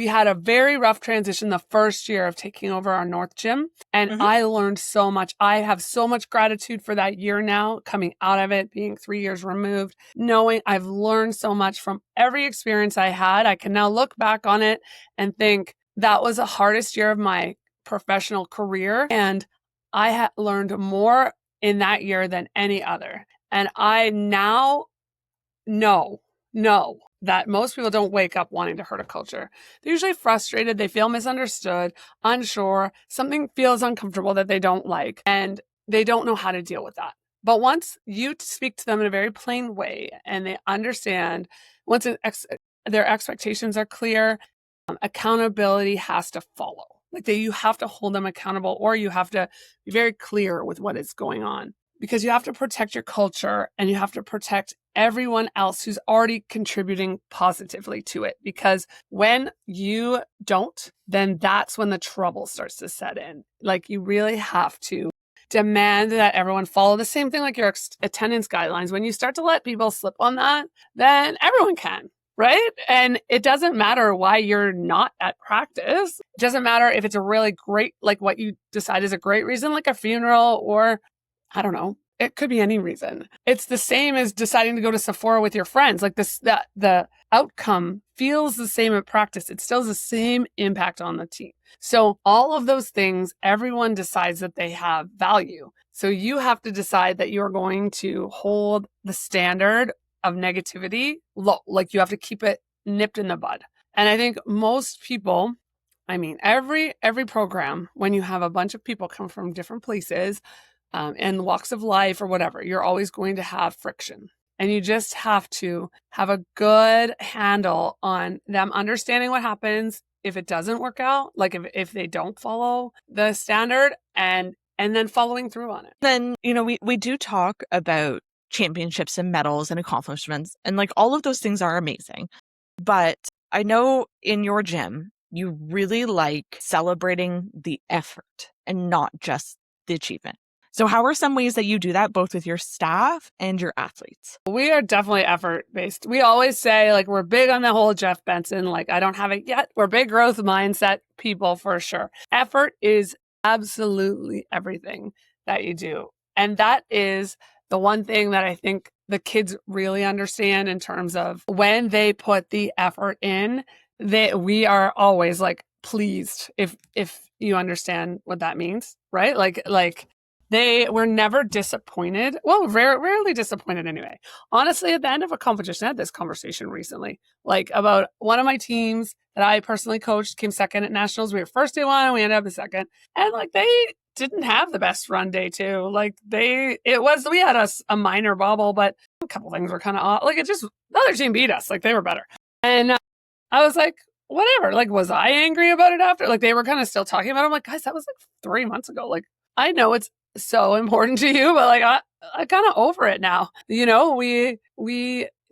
had a very rough transition the first year of taking over our North Gym, and I learned so much. I have so much gratitude for that year now, coming out of it, being 3 years removed, knowing I've learned so much from every experience I had. I can now look back on it and think that was the hardest year of my professional career, and I learned more in that year than any other. And I now know that most people don't wake up wanting to hurt a culture. They're usually frustrated. They feel misunderstood, unsure. Something feels uncomfortable that they don't like, and they don't know how to deal with that. But once you speak to them in a very plain way and they understand, once their expectations are clear, accountability has to follow. Like you have to hold them accountable, or you have to be very clear with what is going on. Because you have to protect your culture and you have to protect everyone else who's already contributing positively to it. Because when you don't, then that's when the trouble starts to set in. Like you really have to demand that everyone follow the same thing like your attendance guidelines. When you start to let people slip on that, then everyone can. Right? And it doesn't matter why you're not at practice. It doesn't matter if it's a really great, like what you decide is a great reason, like a funeral, or I don't know. It could be any reason. It's the same as deciding to go to Sephora with your friends. Like the outcome feels the same at practice. It still has the same impact on the team. So all of those things, everyone decides that they have value. So you have to decide that you're going to hold the standard of negativity low. Like you have to keep it nipped in the bud. And I think most people, every program, when you have a bunch of people come from different places, and walks of life or whatever, you're always going to have friction. And you just have to have a good handle on them understanding what happens if it doesn't work out, like if they don't follow the standard, and then following through on it. Then, we do talk about championships and medals and accomplishments, and like all of those things are amazing. But I know in your gym, you really like celebrating the effort and not just the achievement. So how are some ways that you do that both with your staff and your athletes? We are definitely effort-based. We always say, like, we're big on the whole Jeff Benson, like, I don't have it yet. We're big growth mindset people for sure. Effort is absolutely everything that you do. And that is the one thing that I think the kids really understand in terms of when they put the effort in, we are always like pleased if you understand what that means, right? Like they were never disappointed. Well, rarely disappointed anyway. Honestly, at the end of a competition, I had this conversation recently, like about one of my teams that I personally coached came second at nationals. We were first day one and we ended up the second. And like they didn't have the best run day too. Like we had a minor bobble, but a couple things were kind of off. Like the other team beat us. Like they were better. And I was like, whatever. Like, was I angry about it after? Like they were kind of still talking about it. I'm like, guys, that was like 3 months ago. Like I know it's so important to you, but like I kind of over it now. You know, we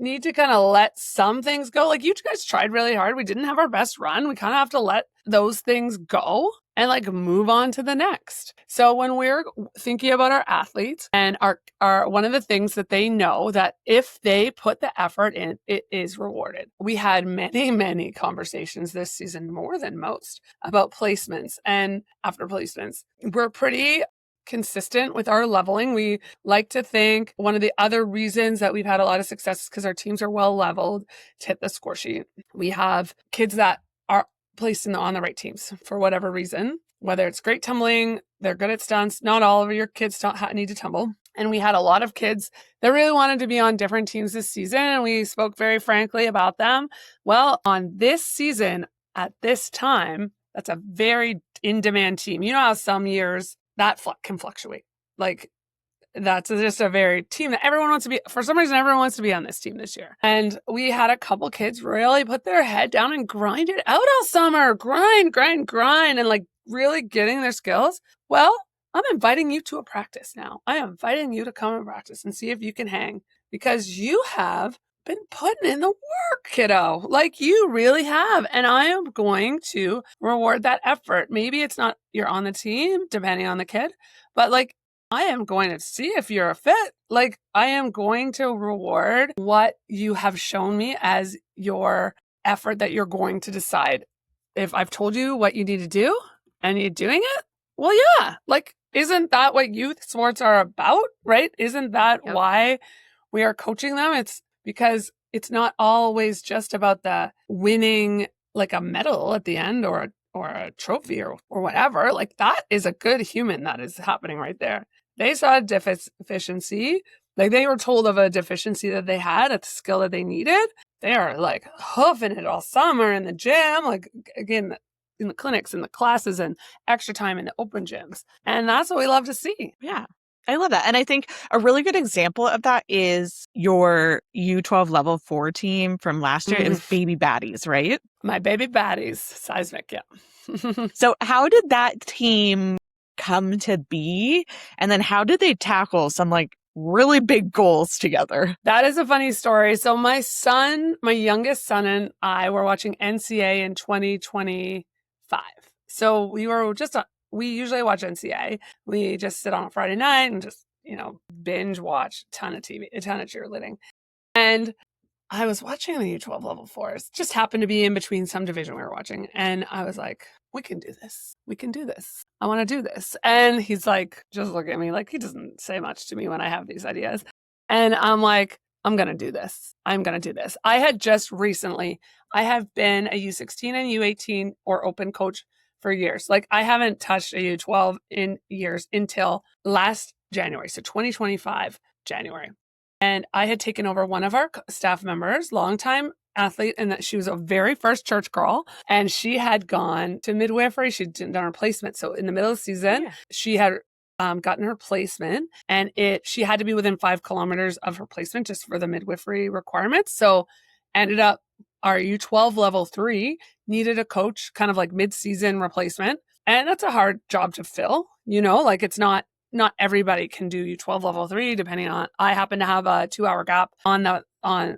need to kind of let some things go. Like you guys tried really hard. We didn't have our best run. We kind of have to let those things go and like move on to the next. So when we're thinking about our athletes and our one of the things that they know that if they put the effort in, it is rewarded. We had many conversations this season, more than most, about placements and after placements. We're pretty consistent with our leveling. We like to think one of the other reasons that we've had a lot of success is because our teams are well leveled to hit the score sheet. We have kids that are placed on the right teams for whatever reason, whether it's great tumbling, they're good at stunts. Not all of your kids don't need to tumble. And we had a lot of kids that really wanted to be on different teams this season. And we spoke very frankly about them. Well, on this season, at this time, that's a very in-demand team. You know how some years that can fluctuate. Like that's just a very team that everyone wants to be, for some reason, everyone wants to be on this team this year. And we had a couple kids really put their head down and grind it out all summer, grind, and like really getting their skills. Well, I'm inviting you to a practice now. I am inviting you to come and practice and see if you can hang because you have been putting in the work, kiddo. Like you really have. And I am going to reward that effort. Maybe it's not you're on the team, depending on the kid, but like I am going to see if you're a fit. Like I am going to reward what you have shown me as your effort that you're going to decide. If I've told you what you need to do and you're doing it, well, yeah. Like, isn't that what youth sports are about, right? Isn't that why we are coaching them? It's because it's not always just about the winning like a medal at the end or a trophy or whatever. Like that is a good human that is happening right there. They saw a deficiency, like they were told of a deficiency that they had, a skill that they needed. They are like hoofing it all summer in the gym, like again, in the clinics, in the classes, and extra time in the open gyms. And that's what we love to see. Yeah. I love that. And I think a really good example of that is your U12 Level 4 team from last year. It was Baby Baddies, right? My Baby Baddies, seismic, yeah. So how did that team come to be? And then how did they tackle some like really big goals together? That is a funny story. So my youngest son and I were watching NCA in 2025. So we usually watch NCA. We just sit on a Friday night and just, binge watch a ton of TV, a ton of cheerleading. And I was watching the U12 Level 4s, just happened to be in between some division we were watching. And I was like, we can do this. We can do this. I want to do this. And he's like, just look at me. Like he doesn't say much to me when I have these ideas. And I'm like, I'm going to do this. I'm going to do this. I have been a U16 and U18 or open coach for years. Like I haven't touched a U12 in years until last January. So 2025, January. And I had taken over one of our staff members, longtime athlete, and that she was a very first church girl. And she had gone to midwifery. She'd done her placement. So in the middle of the season, she had gotten her placement and she had to be within 5 kilometers of her placement just for the midwifery requirements. So ended up our U12 Level 3 needed a coach, kind of like mid-season replacement. And that's a hard job to fill, like it's not everybody can do U12 Level 3, depending on, I happen to have a 2-hour gap on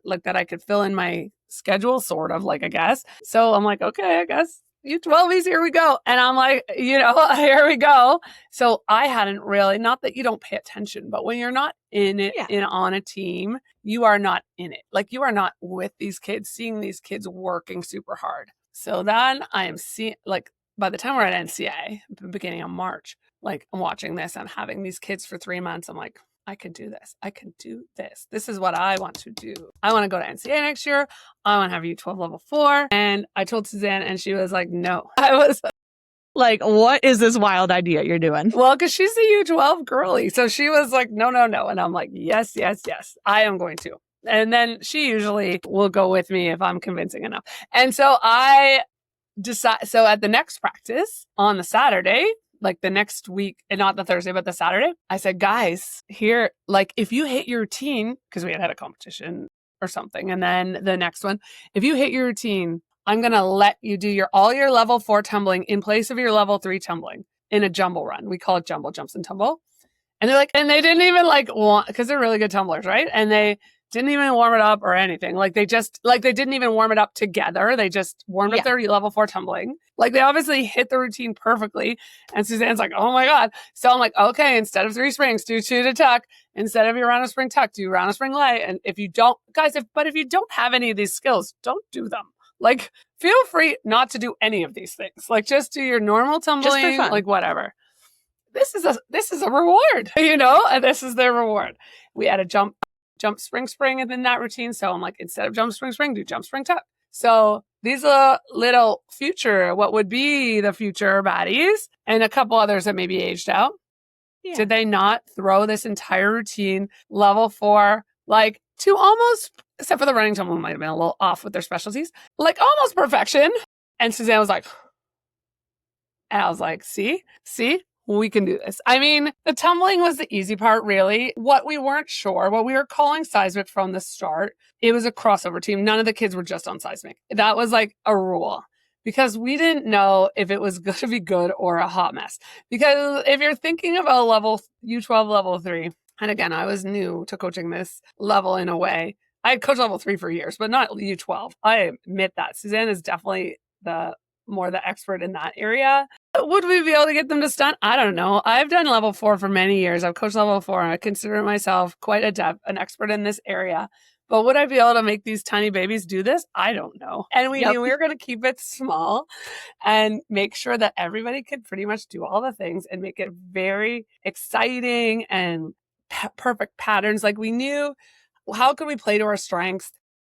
like that I could fill in my schedule, sort of like, I guess. So I'm like, okay, I guess U12s, here we go. And I'm like, here we go. So I hadn't really, not that you don't pay attention, but when you're not in it, on a team, you are not in it. Like you are not with these kids, seeing these kids working super hard. So then I am seeing, like, by the time we're at NCA, beginning of March, like I'm watching this, I'm having these kids for 3 months. I'm like, I can do this. I can do this. This is what I want to do. I want to go to NCA next year. I want to have U12 level 4. And I told Suzanne and she was like, no. I was like, what is this wild idea you're doing? Well, because she's the U12 girly. So she was like, no. And I'm like, yes, I am going to. And then she usually will go with me if I'm convincing enough. And so I decide. So at the next practice on the Saturday, like the next week, and not the Thursday, but the Saturday, I said, guys, here, like if you hit your routine, because we had a competition or something. And then the next one, if you hit your routine, I'm going to let you do all your level 4 tumbling in place of your level 3 tumbling in a jumble run. We call it jumble, jumps and tumble. And they're like, and they didn't even like want, because they're really good tumblers, right? And they didn't even warm it up or anything. Like they didn't even warm it up together. They just warmed up their level 4 tumbling. Like they obviously hit the routine perfectly. And Suzanne's like, oh my God. So I'm like, okay, instead of 3 springs, do 2 to tuck. Instead of your round of spring tuck, do round of spring light. And if you don't, guys, if you don't have any of these skills, don't do them. Like feel free not to do any of these things. Like just do your normal tumbling, like whatever. This is a reward, and this is their reward. We had a jump, spring in that routine. So I'm like, instead of jump, spring, do jump, spring, tuck. So these are little what would be the future baddies and a couple others that maybe aged out. Yeah. Did they not throw this entire routine level 4, like to almost, except for the running tumble might have been a little off with their specialties, like almost perfection. And Suzanne was like, and I was like, see, we can do this. I mean, the tumbling was the easy part, really. What we weren't sure, what we were calling seismic from the start, it was a crossover team. None of the kids were just on seismic. That was like a rule because we didn't know if it was going to be good or a hot mess. Because if you're thinking of a level U12 level 3, and again, I was new to coaching this level in a way. I had coached level 3 for years, but not U12. I admit that. Suzanne is definitely the expert in that area. Would we be able to get them to stunt? I don't know. I've done level 4 for many years. I've coached level 4 and I consider myself quite adept, an expert in this area. But would I be able to make these tiny babies do this? I don't know. And we knew we were going to keep it small and make sure that everybody could pretty much do all the things and make it very exciting and perfect patterns. Like we knew how could we play to our strengths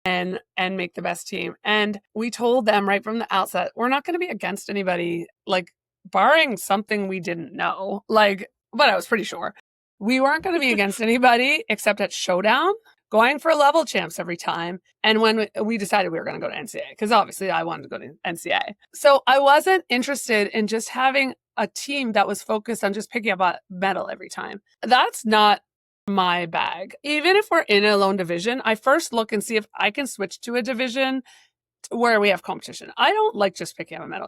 and make the best team. And we told them right from the outset, we're not going to be against anybody, like barring something we didn't know, like, but I was pretty sure we weren't going to be against anybody except at Showdown, going for level champs every time. And when we decided we were going to go to NCA, because obviously I wanted to go to NCA. So I wasn't interested in just having a team that was focused on just picking up a medal every time. That's not my bag. Even if we're in a lone division, I first look and see if I can switch to a division where we have competition. I don't like just picking up a medal.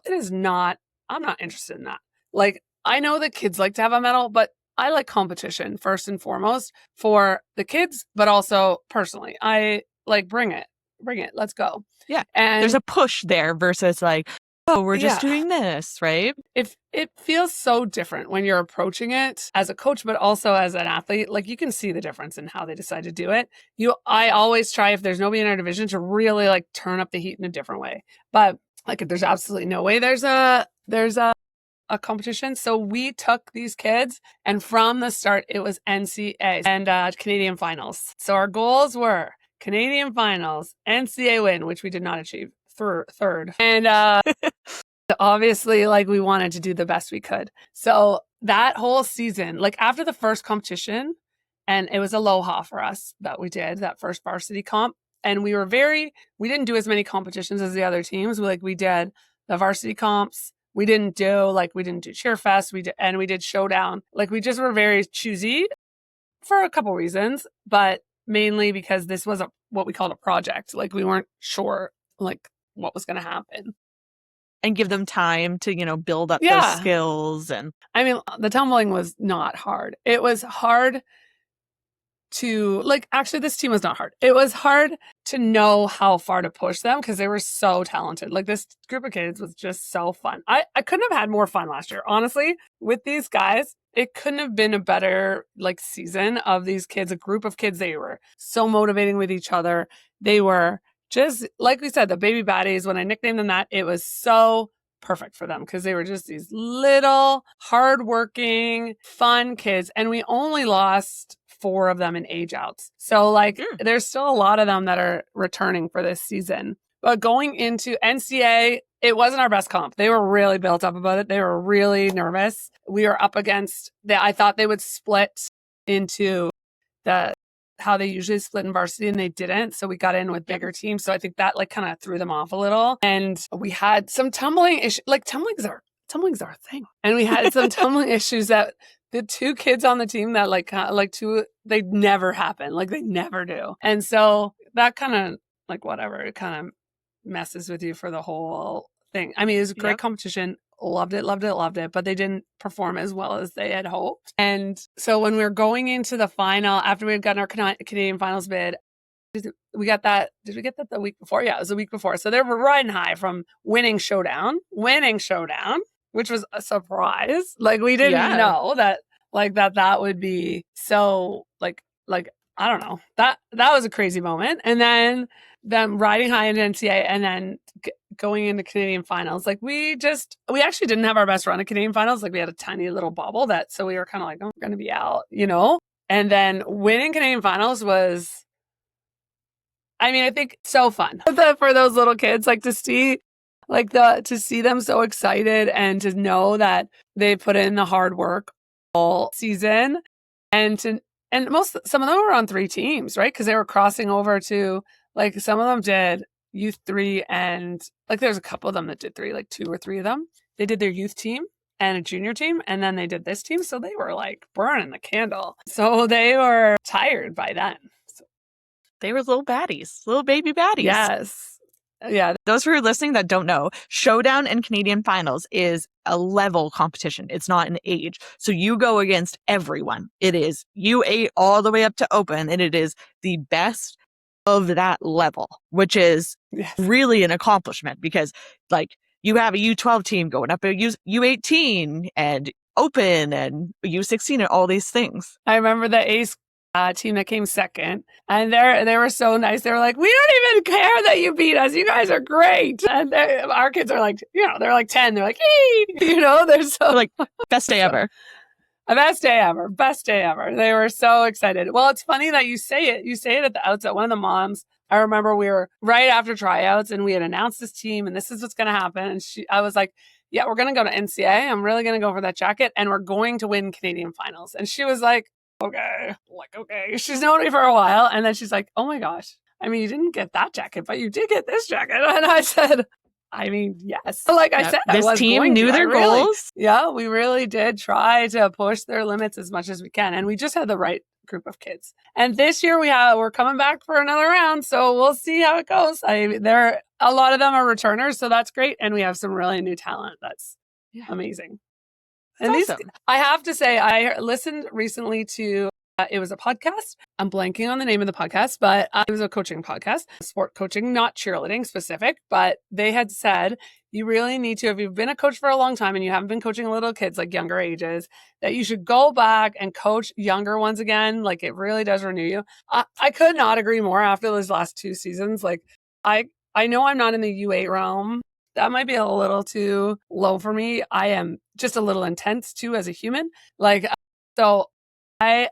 I'm not interested in that. Like, I know the kids like to have a medal, but I like competition first and foremost for the kids, but also personally. I like, bring it, let's go. Yeah. And there's a push there versus like, oh, we're just doing this, right? It feels so different when you're approaching it as a coach, but also as an athlete. Like you can see the difference in how they decide to do it. I always try, if there's nobody in our division, to really like turn up the heat in a different way. But like, if there's absolutely no way there's a competition. So we took these kids, and from the start, it was NCA and Canadian finals. So our goals were Canadian finals, NCA win, which we did not achieve. Third. And obviously, like, we wanted to do the best we could. So that whole season, like after the first competition, and it was Aloha for us that we did that first varsity comp. And we didn't do as many competitions as the other teams. We did the varsity comps. We didn't do Cheerfest. We did Showdown. Like, we just were very choosy for a couple reasons, but mainly because this was what we called a project. Like, we weren't sure like what was going to happen. And give them time to, build up those skills. And I mean, the tumbling was not hard. It was hard to, like, actually this team was not hard. It was hard to know how far to push them because they were so talented. Like, this group of kids was just so fun. I couldn't have had more fun last year. Honestly, with these guys, it couldn't have been a better, like, season of these kids, a group of kids. They were so motivating with each other. They were just, like we said, the baby baddies. When I nicknamed them that, it was so perfect for them because they were just these little, hardworking, fun kids. And we only lost 4 of them in age outs. So, like, there's still a lot of them that are returning for this season. But going into NCA, it wasn't our best comp. They were really built up about it. They were really nervous. We were up against I thought they would split into how they usually split in varsity, and they didn't. So we got in with bigger teams. So I think that, like, kind of threw them off a little. And we had some tumbling issues. Like, tumbling's our thing. And we had some tumbling issues that the 2 kids on the team that they never happen. Like, they never do. And so that kind of, like, whatever, it kind of messes with you for the whole thing. I mean, it was a great competition. Loved it. But they didn't perform as well as they had hoped. And so when we were going into the final, after we had gotten our Canadian finals bid, we got that. Did we get that the week before? Yeah, it was the week before. So they were riding high from winning showdown, which was a surprise. Like, we didn't know that, like, that would be so, like, I don't know. That was a crazy moment. And then them riding high in NCAA and then going into Canadian finals. Like, we actually didn't have our best run at Canadian finals. Like, we had a tiny little bobble so we were kind of like, oh, we're going to be out, you know? And then winning Canadian finals was, I mean, I think so fun for those little kids, like, to see, like, to see them so excited and to know that they put in the hard work all season, and some of them were on 3 teams, right? Because they were crossing over to, like, some of them did youth 3, and, like, there's a couple of them that did 3, like 2 or 3 of them. They did their youth team and a junior team, and then they did this team. So they were, like, burning the candle. So they were tired by then. So they were little baddies, little baby baddies. Yes. Yeah. Those who are listening that don't know, Showdown and Canadian Finals is a level competition. It's not an age. So you go against everyone. It is U8 all the way up to open, and it is the best of that level, which is really an accomplishment because, like, you have a U12 team going up a U18 and open and U16 and all these things. I remember the ACE team that came second, and they were so nice. They were like, we don't even care that you beat us. You guys are great. And our kids are like, you know, they're like 10. They're like, hey, you know, they're like, best day ever. Best day ever. They were so excited. Well, it's funny that you say it. You say it at the outset. One of the moms, I remember we were right after tryouts and we had announced this team and this is what's going to happen. And I was like, yeah, we're going to go to NCAA. I'm really going to go for that jacket and we're going to win Canadian finals. And she was like, okay. She's known me for a while. And then she's like, oh my gosh. I mean, you didn't get that jacket, but you did get this jacket. And I said, I mean, yes. Like I said, this team knew their goals. Yeah, we really did try to push their limits as much as we can. And we just had the right group of kids. And this year we're coming back for another round. So we'll see how it goes. A lot of them are returners. So that's great. And we have some really new talent. That's amazing. That's awesome. I have to say, I listened recently to, it was a podcast. I'm blanking on the name of the podcast, but it was a coaching podcast, sport coaching, not cheerleading specific, but they had said you really need to, if you've been a coach for a long time and you haven't been coaching little kids, like younger ages, that you should go back and coach younger ones again. Like, it really does renew you. I could not agree more after those last 2 seasons. Like, I know I'm not in the U8 realm. That might be a little too low for me. I am just a little intense too as a human. Like, so it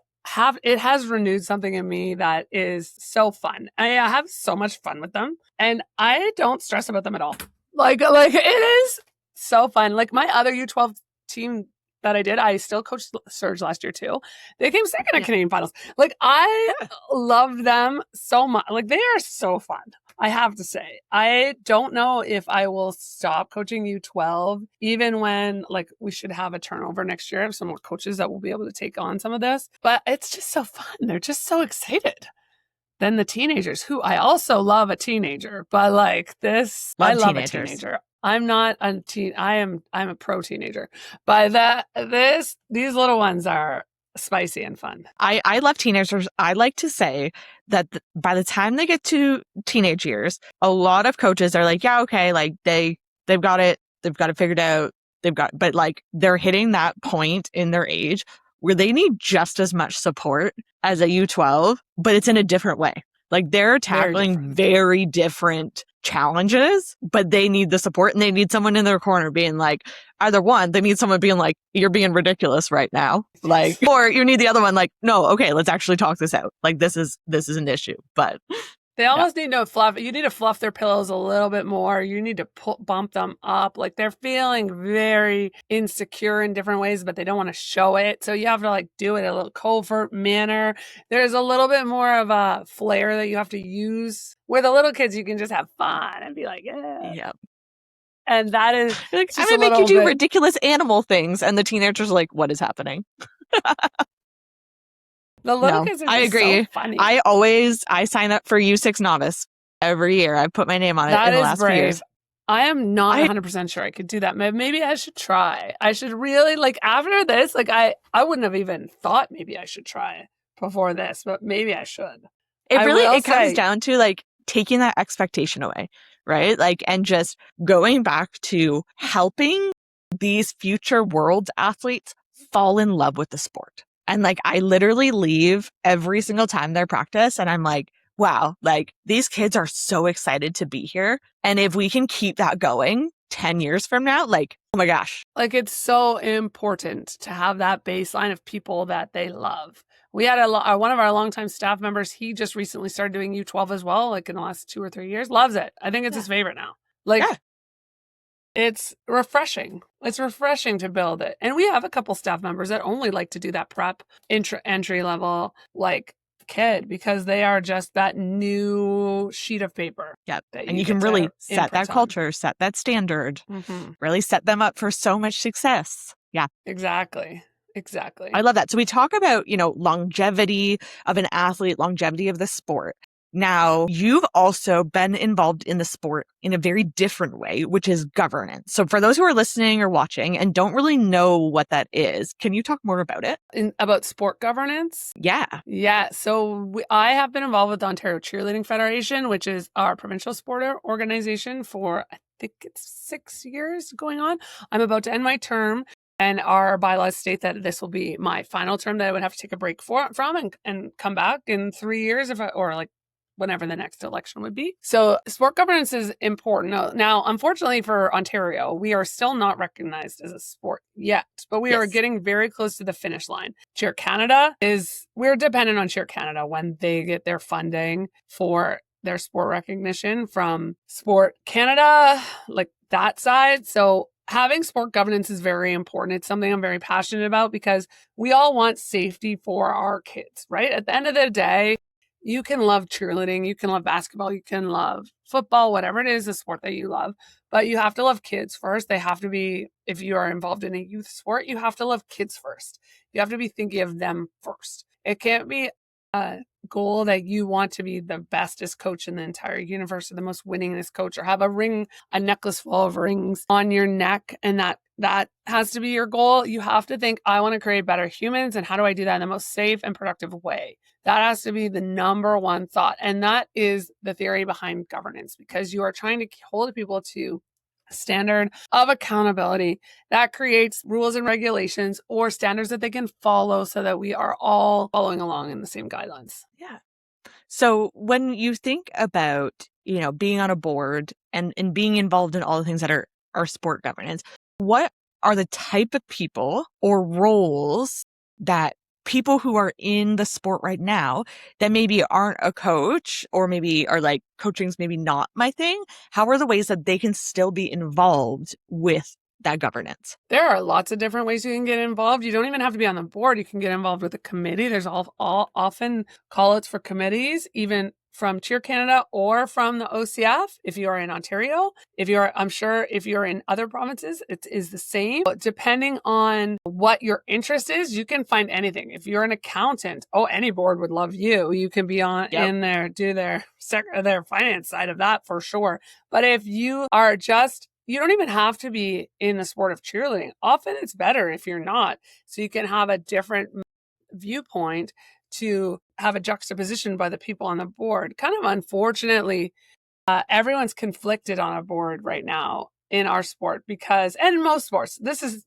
has renewed something in me that is so fun. I have so much fun with them and I don't stress about them at all. Like it is so fun. Like, my other U12 team that I did, I still coached Surge last year too. They came second at Canadian finals. Like, I love them so much. Like, they are so fun. I have to say, I don't know if I will stop coaching U12, even when, like, we should have a turnover next year of some more coaches that will be able to take on some of this. But it's just so fun. They're just so excited. Then the teenagers, who I also love a teenager, but like this, I love a teenager. I'm not a teen. I'm a pro teenager, but these little ones are spicy and fun. I love teenagers. I like to say that by the time they get to teenage years, a lot of coaches are like, yeah, okay, like they've got it figured out. But like they're hitting that point in their age where they need just as much support as a U12, but it's in a different way. Like they're tackling very different challenges, but they need the support and they need someone in their corner being like, either one, they need someone being like, you're being ridiculous right now. Like, or you need the other one, like, no, okay, let's actually talk this out. Like this is an issue, but they almost need to fluff. You need to fluff their pillows a little bit more. You need to bump them up. Like they're feeling very insecure in different ways, but they don't want to show it. So you have to like do it in a little covert manner. There's a little bit more of a flair that you have to use. With the little kids, you can just have fun and be like, yeah. And that is like, I'm gonna make you do ridiculous animal things, and the teenagers are like, what is happening? The little kids are just I agree. So funny. I sign up for U6 Novice every year. I put my name on it in the last few years. I am not 100% sure I could do that. Maybe I should try. I should really, like, after this, like, I wouldn't have even thought maybe I should try before this, but maybe I should. It comes down to, like, taking that expectation away, right? Like, and just going back to helping these future world athletes fall in love with the sport. And like, I literally leave every single time they practice and I'm like, wow, like these kids are so excited to be here. And if we can keep that going 10 years from now, like, oh my gosh. Like it's so important to have that baseline of people that they love. We had one of our longtime staff members, he just recently started doing U12 as well, like in the last 2 or 3 years, loves it. I think it's his favorite now. Like, it's refreshing. It's refreshing to build it. And we have a couple staff members that only like to do that prep entry level, like kid, because they are just that new sheet of paper. Yep. And you can really set that culture, set that standard, really set them up for so much success. Yeah. Exactly. I love that. So we talk about, longevity of an athlete, longevity of the sport. Now, you've also been involved in the sport in a very different way, which is governance. So for those who are listening or watching and don't really know what that is, can you talk more about it? About sport governance? Yeah. Yeah. So I have been involved with the Ontario Cheerleading Federation, which is our provincial sport organization for, I think it's 6 years going on. I'm about to end my term. And our bylaws state that this will be my final term that I would have to take a break from and come back in 3 years whenever the next election would be. So sport governance is important. Now, unfortunately for Ontario, we are still not recognized as a sport yet, but we are getting very close to the finish line. We're dependent on Cheer Canada when they get their funding for their sport recognition from Sport Canada, like that side. So having sport governance is very important. It's something I'm very passionate about because we all want safety for our kids, right? At the end of the day, you can love cheerleading, you can love basketball, you can love football, whatever it is, the sport that you love. But you have to love kids first. They have to be, if you are involved in a youth sport, you have to love kids first. You have to be thinking of them first. It can't be a goal that you want to be the bestest coach in the entire universe or the most winningest coach or have a necklace full of rings on your neck and that has to be your goal. You have to think, I want to create better humans and how do I do that in the most safe and productive way? That has to be the number one thought. And that is the theory behind governance because you are trying to hold people to a standard of accountability that creates rules and regulations or standards that they can follow so that we are all following along in the same guidelines. Yeah. So when you think about, being on a board and being involved in all the things that are sport governance, what are the type of people or roles that people who are in the sport right now that maybe aren't a coach or maybe are like coaching's maybe not my thing? How are the ways that they can still be involved with that governance? There are lots of different ways you can get involved. You don't even have to be on the board. You can get involved with a committee. There's all often call-outs for committees, even from Cheer Canada or from the OCF. If you are in Ontario, I'm sure if you're in other provinces, it is the same. But depending on what your interest is, you can find anything. If you're an accountant, any board would love you. You can be on in there, do their finance side of that for sure. But if you are you don't even have to be in the sport of cheerleading. Often it's better if you're not. So you can have a different viewpoint to have a juxtaposition by the people on the board. Kind of unfortunately, everyone's conflicted on a board right now in our sport because, and in most sports,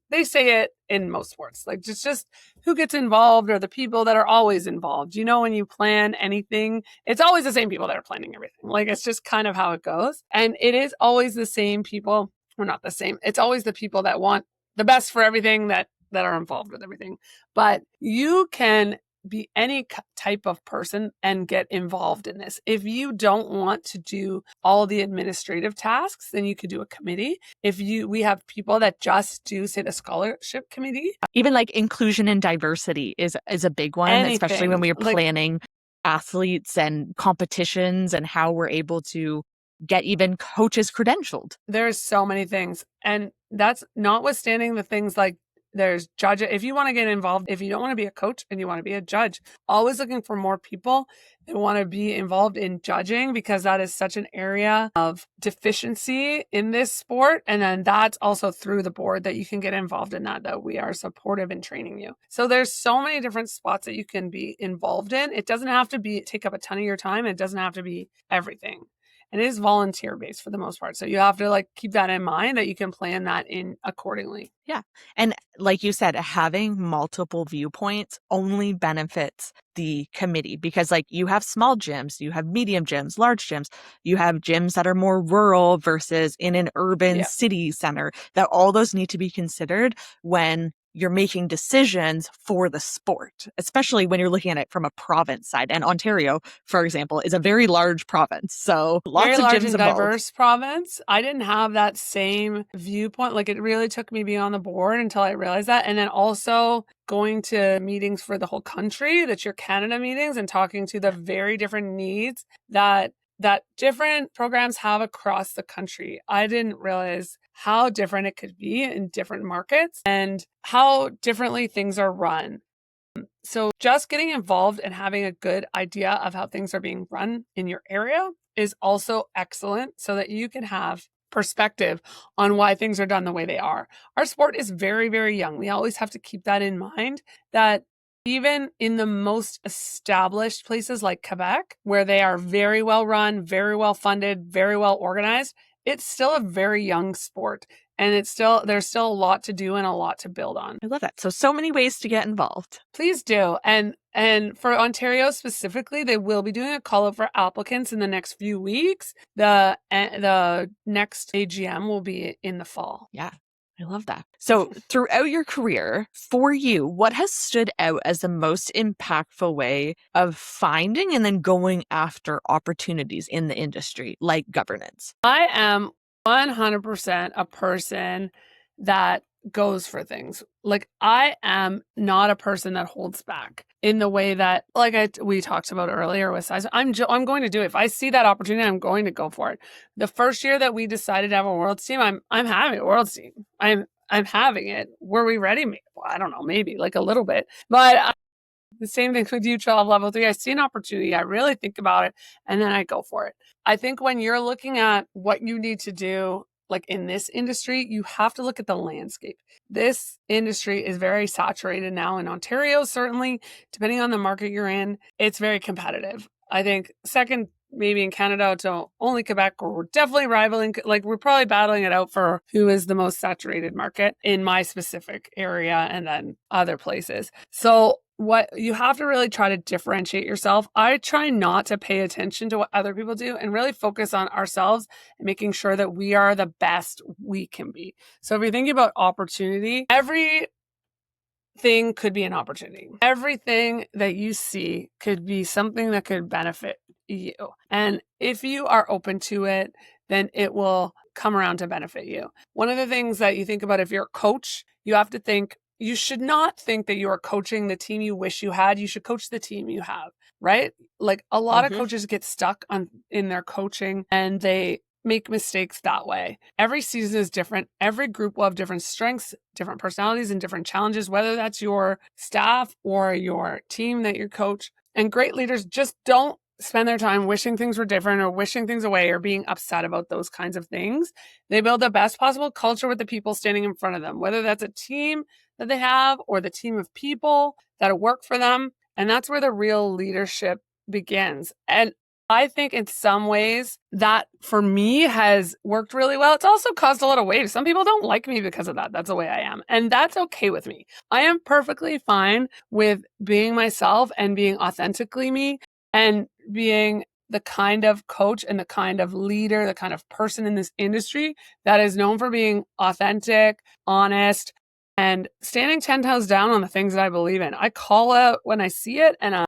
they say it in most sports, like just who gets involved are the people that are always involved. You know, when you plan anything, it's always the same people that are planning everything. Like, it's just kind of how it goes. And it is always the same people, or not the same. It's always the people that want the best for everything that are involved with everything. But you can be any type of person and get involved in this. If you don't want to do all the administrative tasks, then you could do a committee. We have people that just do, say, the scholarship committee. Even like inclusion and diversity is a big one, especially when we are planning athletes and competitions and how we're able to get even coaches credentialed. There's so many things. And that's notwithstanding the things like there's judge. If you want to get involved, if you don't want to be a coach and you want to be a judge, always looking for more people that want to be involved in judging, because that is such an area of deficiency in this sport. And then that's also through the board that you can get involved in that we are supportive in training you. So there's so many different spots that you can be involved in. It doesn't have to take up a ton of your time. It doesn't have to be everything. And it is volunteer based for the most part. So you have to keep that in mind, that you can plan that in accordingly. Yeah. And like you said, having multiple viewpoints only benefits the committee, because you have small gyms, you have medium gyms, large gyms, you have gyms that are more rural versus in an urban city center, that all those need to be considered when you're making decisions for the sport, especially when you're looking at it from a province side. And Ontario, for example, is a very large province. So lots of gyms involved. Diverse province. I didn't have that same viewpoint. It really took me being on the board until I realized that. And then also going to meetings for the whole country, that's your Canada meetings, and talking to the very different needs that different programs have across the country. I didn't realize how different it could be in different markets and how differently things are run. So just getting involved and having a good idea of how things are being run in your area is also excellent, so that you can have perspective on why things are done the way they are. Our sport is very, very young. We always have to keep that in mind, that even in the most established places like Quebec, where they are very well run, very well funded, very well organized, it's still a very young sport. And there's still a lot to do and a lot to build on. I love that. So many ways to get involved. Please do. And for Ontario specifically, they will be doing a call out for applicants in the next few weeks. The next AGM will be in the fall. Yeah. I love that. So throughout your career, for you, what has stood out as the most impactful way of finding and then going after opportunities in the industry, like governance? I am 100% a person that goes for things. I am not a person that holds back in the way that, we talked about earlier with size. I'm going to do it. If I see that opportunity, I'm going to go for it. The first year that we decided to have a world's team, I'm having a world's team. I'm having it. Were we ready? Well, I don't know, maybe a little bit, but the same thing with U12 Level 3. I see an opportunity. I really think about it, and then I go for it. I think when you're looking at what you need to do, in this industry, you have to look at the landscape. This industry is very saturated now in Ontario, certainly, depending on the market you're in. It's very competitive. I think second, maybe in Canada, to only Quebec, or we're definitely rivaling, we're probably battling it out for who is the most saturated market in my specific area and then other places. So what you have to really try to differentiate yourself. I try not to pay attention to what other people do and really focus on ourselves and making sure that we are the best we can be. So if you're thinking about opportunity, everything could be an opportunity. Everything that you see could be something that could benefit you. And if you are open to it, then it will come around to benefit you. One of the things that you think about, if you're a coach, you have to think, you should not think that you are coaching the team you wish you had. You should coach the team you have, right? A lot of coaches get stuck in their coaching and they make mistakes that way. Every season is different. Every group will have different strengths, different personalities, and different challenges, whether that's your staff or your team that you coach. And great leaders just don't spend their time wishing things were different or wishing things away or being upset about those kinds of things. They build the best possible culture with the people standing in front of them, whether that's a team, that they have or the team of people that work for them. And that's where the real leadership begins. And I think in some ways that for me has worked really well. It's also caused a lot of waves. Some people don't like me because of that. That's the way I am. And that's okay with me. I am perfectly fine with being myself and being authentically me and being the kind of coach and the kind of leader, the kind of person in this industry that is known for being authentic, honest, and standing 10 toes down on the things that I believe in. I call out when I see it, and I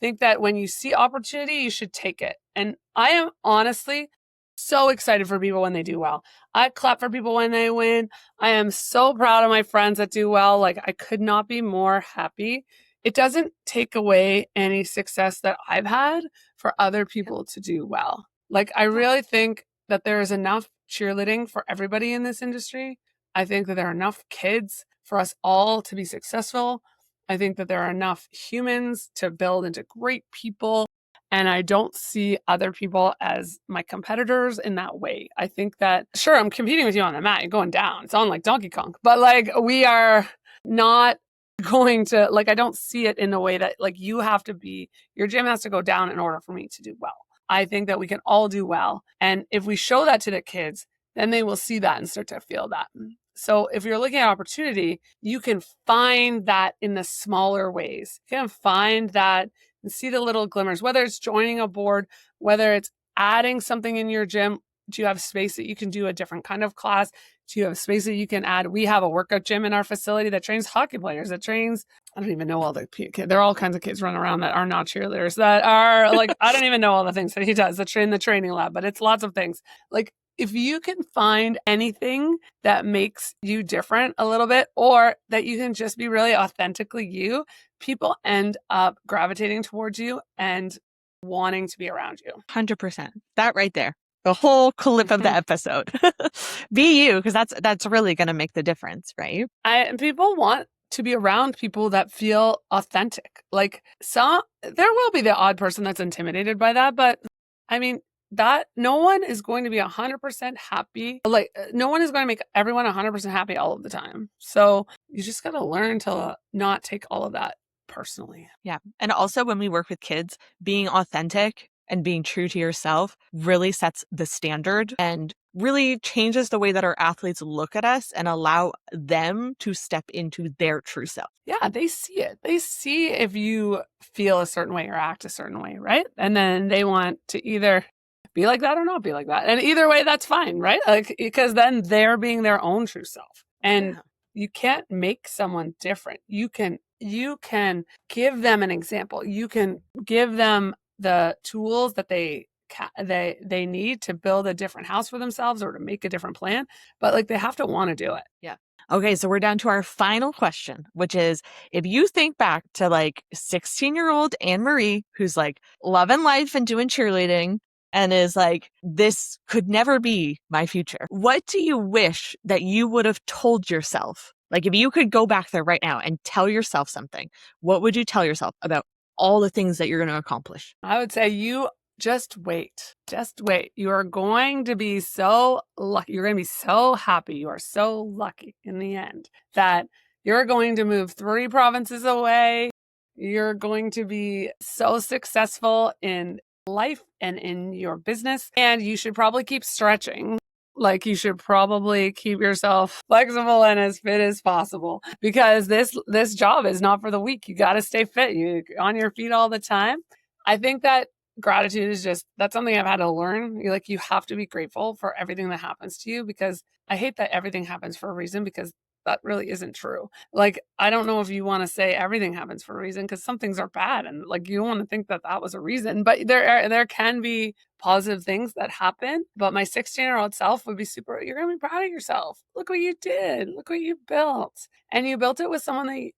think that when you see opportunity, you should take it. And I am honestly so excited for people when they do well. I clap for people when they win. I am so proud of my friends that do well. Like, I could not be more happy. It doesn't take away any success that I've had for other people to do well. Like, I really think that there is enough cheerleading for everybody in this industry. I think that there are enough kids for us all to be successful. I think that there are enough humans to build into great people. And I don't see other people as my competitors in that way. I think that, sure, I'm competing with you on the mat. You're going down. It's on like Donkey Kong. But like, we are not going to, like, I don't see it in the way that like you have to be, your gym has to go down in order for me to do well. I think that we can all do well. And if we show that to the kids, then they will see that and start to feel that. So if you're looking at opportunity, you can find that in the smaller ways. You can find that and see the little glimmers, whether it's joining a board, whether it's adding something in your gym. Do you have space that you can do a different kind of class? Do you have space that you can add? We have a workout gym in our facility that trains hockey players, that trains, I don't even know all the kids. There are all kinds of kids running around that are not cheerleaders, that are like, I don't even know all the things that he does, that train the training lab, but it's lots of things. Like, if you can find anything that makes you different a little bit, or that you can just be really authentically you, people end up gravitating towards you and wanting to be around you. 100%. That right there. The whole clip of the episode. Be you, because that's really going to make the difference, right? And people want to be around people that feel authentic. Like, there will be the odd person that's intimidated by that, but I mean, that no one is going to be 100% happy. Like, no one is going to make everyone 100% happy all of the time. So you just got to learn to not take all of that personally. Yeah. And also, when we work with kids, being authentic and being true to yourself really sets the standard and really changes the way that our athletes look at us and allow them to step into their true self. Yeah, they see it. They see if you feel a certain way or act a certain way, right? And then they want to either be like that or not be like that. And either way, that's fine, right? Like, because then they're being their own true self. And you can't make someone different. You can give them an example. You can give them the tools that they need to build a different house for themselves or to make a different plan, but like, they have to want to do it. Yeah. Okay, so we're down to our final question, which is, if you think back to like 16-year-old Anne Marie, who's like loving life and doing cheerleading and is like, this could never be my future, what do you wish that you would have told yourself? Like, if you could go back there right now and tell yourself something, what would you tell yourself about all the things that you're going to accomplish? I would say, you just wait. Just wait. You are going to be so lucky. You're going to be so happy. You are so lucky in the end that you're going to move 3 provinces away. You're going to be so successful in life and in your business. And you should probably keep stretching. Like, you should probably keep yourself flexible and as fit as possible, because this job is not for the weak. You got to stay fit. You're on your feet all the time. I think that gratitude is that's something I've had to learn. You have to be grateful for everything that happens to you, because I hate that everything happens for a reason, because that really isn't true. Like, I don't know if you want to say everything happens for a reason, because some things are bad, and like, you don't want to think that that was a reason, but there can be positive things that happen. But my 16-year-old self would be you're going to be proud of yourself. Look what you did. Look what you built. And you built it with someone that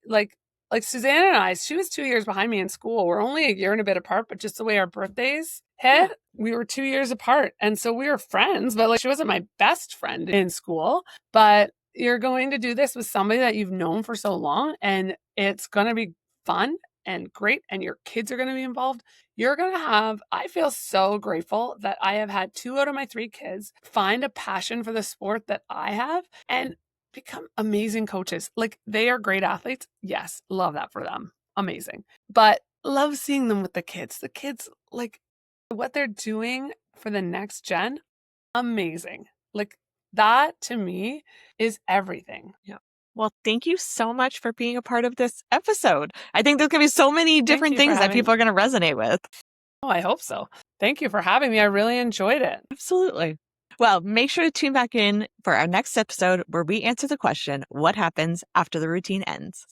like Suzanne and I, she was 2 years behind me in school. We're only a year and a bit apart, but just the way our birthdays hit, we were 2 years apart. And so we were friends, but like, she wasn't my best friend in school. But you're going to do this with somebody that you've known for so long, and it's going to be fun and great, and your kids are going to be involved. I feel so grateful that I have had 2 out of my 3 kids find a passion for the sport that I have. And become amazing coaches. Like, they are great athletes. Yes, love that for them. Amazing. But love seeing them with the kids. The kids, like, what they're doing for the next gen, amazing. Like, that to me is everything. Yeah. Well, thank you so much for being a part of this episode. I think there's going to be so many different things that people are going to resonate with. Oh, I hope so. Thank you for having me. I really enjoyed it. Absolutely. Well, make sure to tune back in for our next episode where we answer the question, what happens after the routine ends?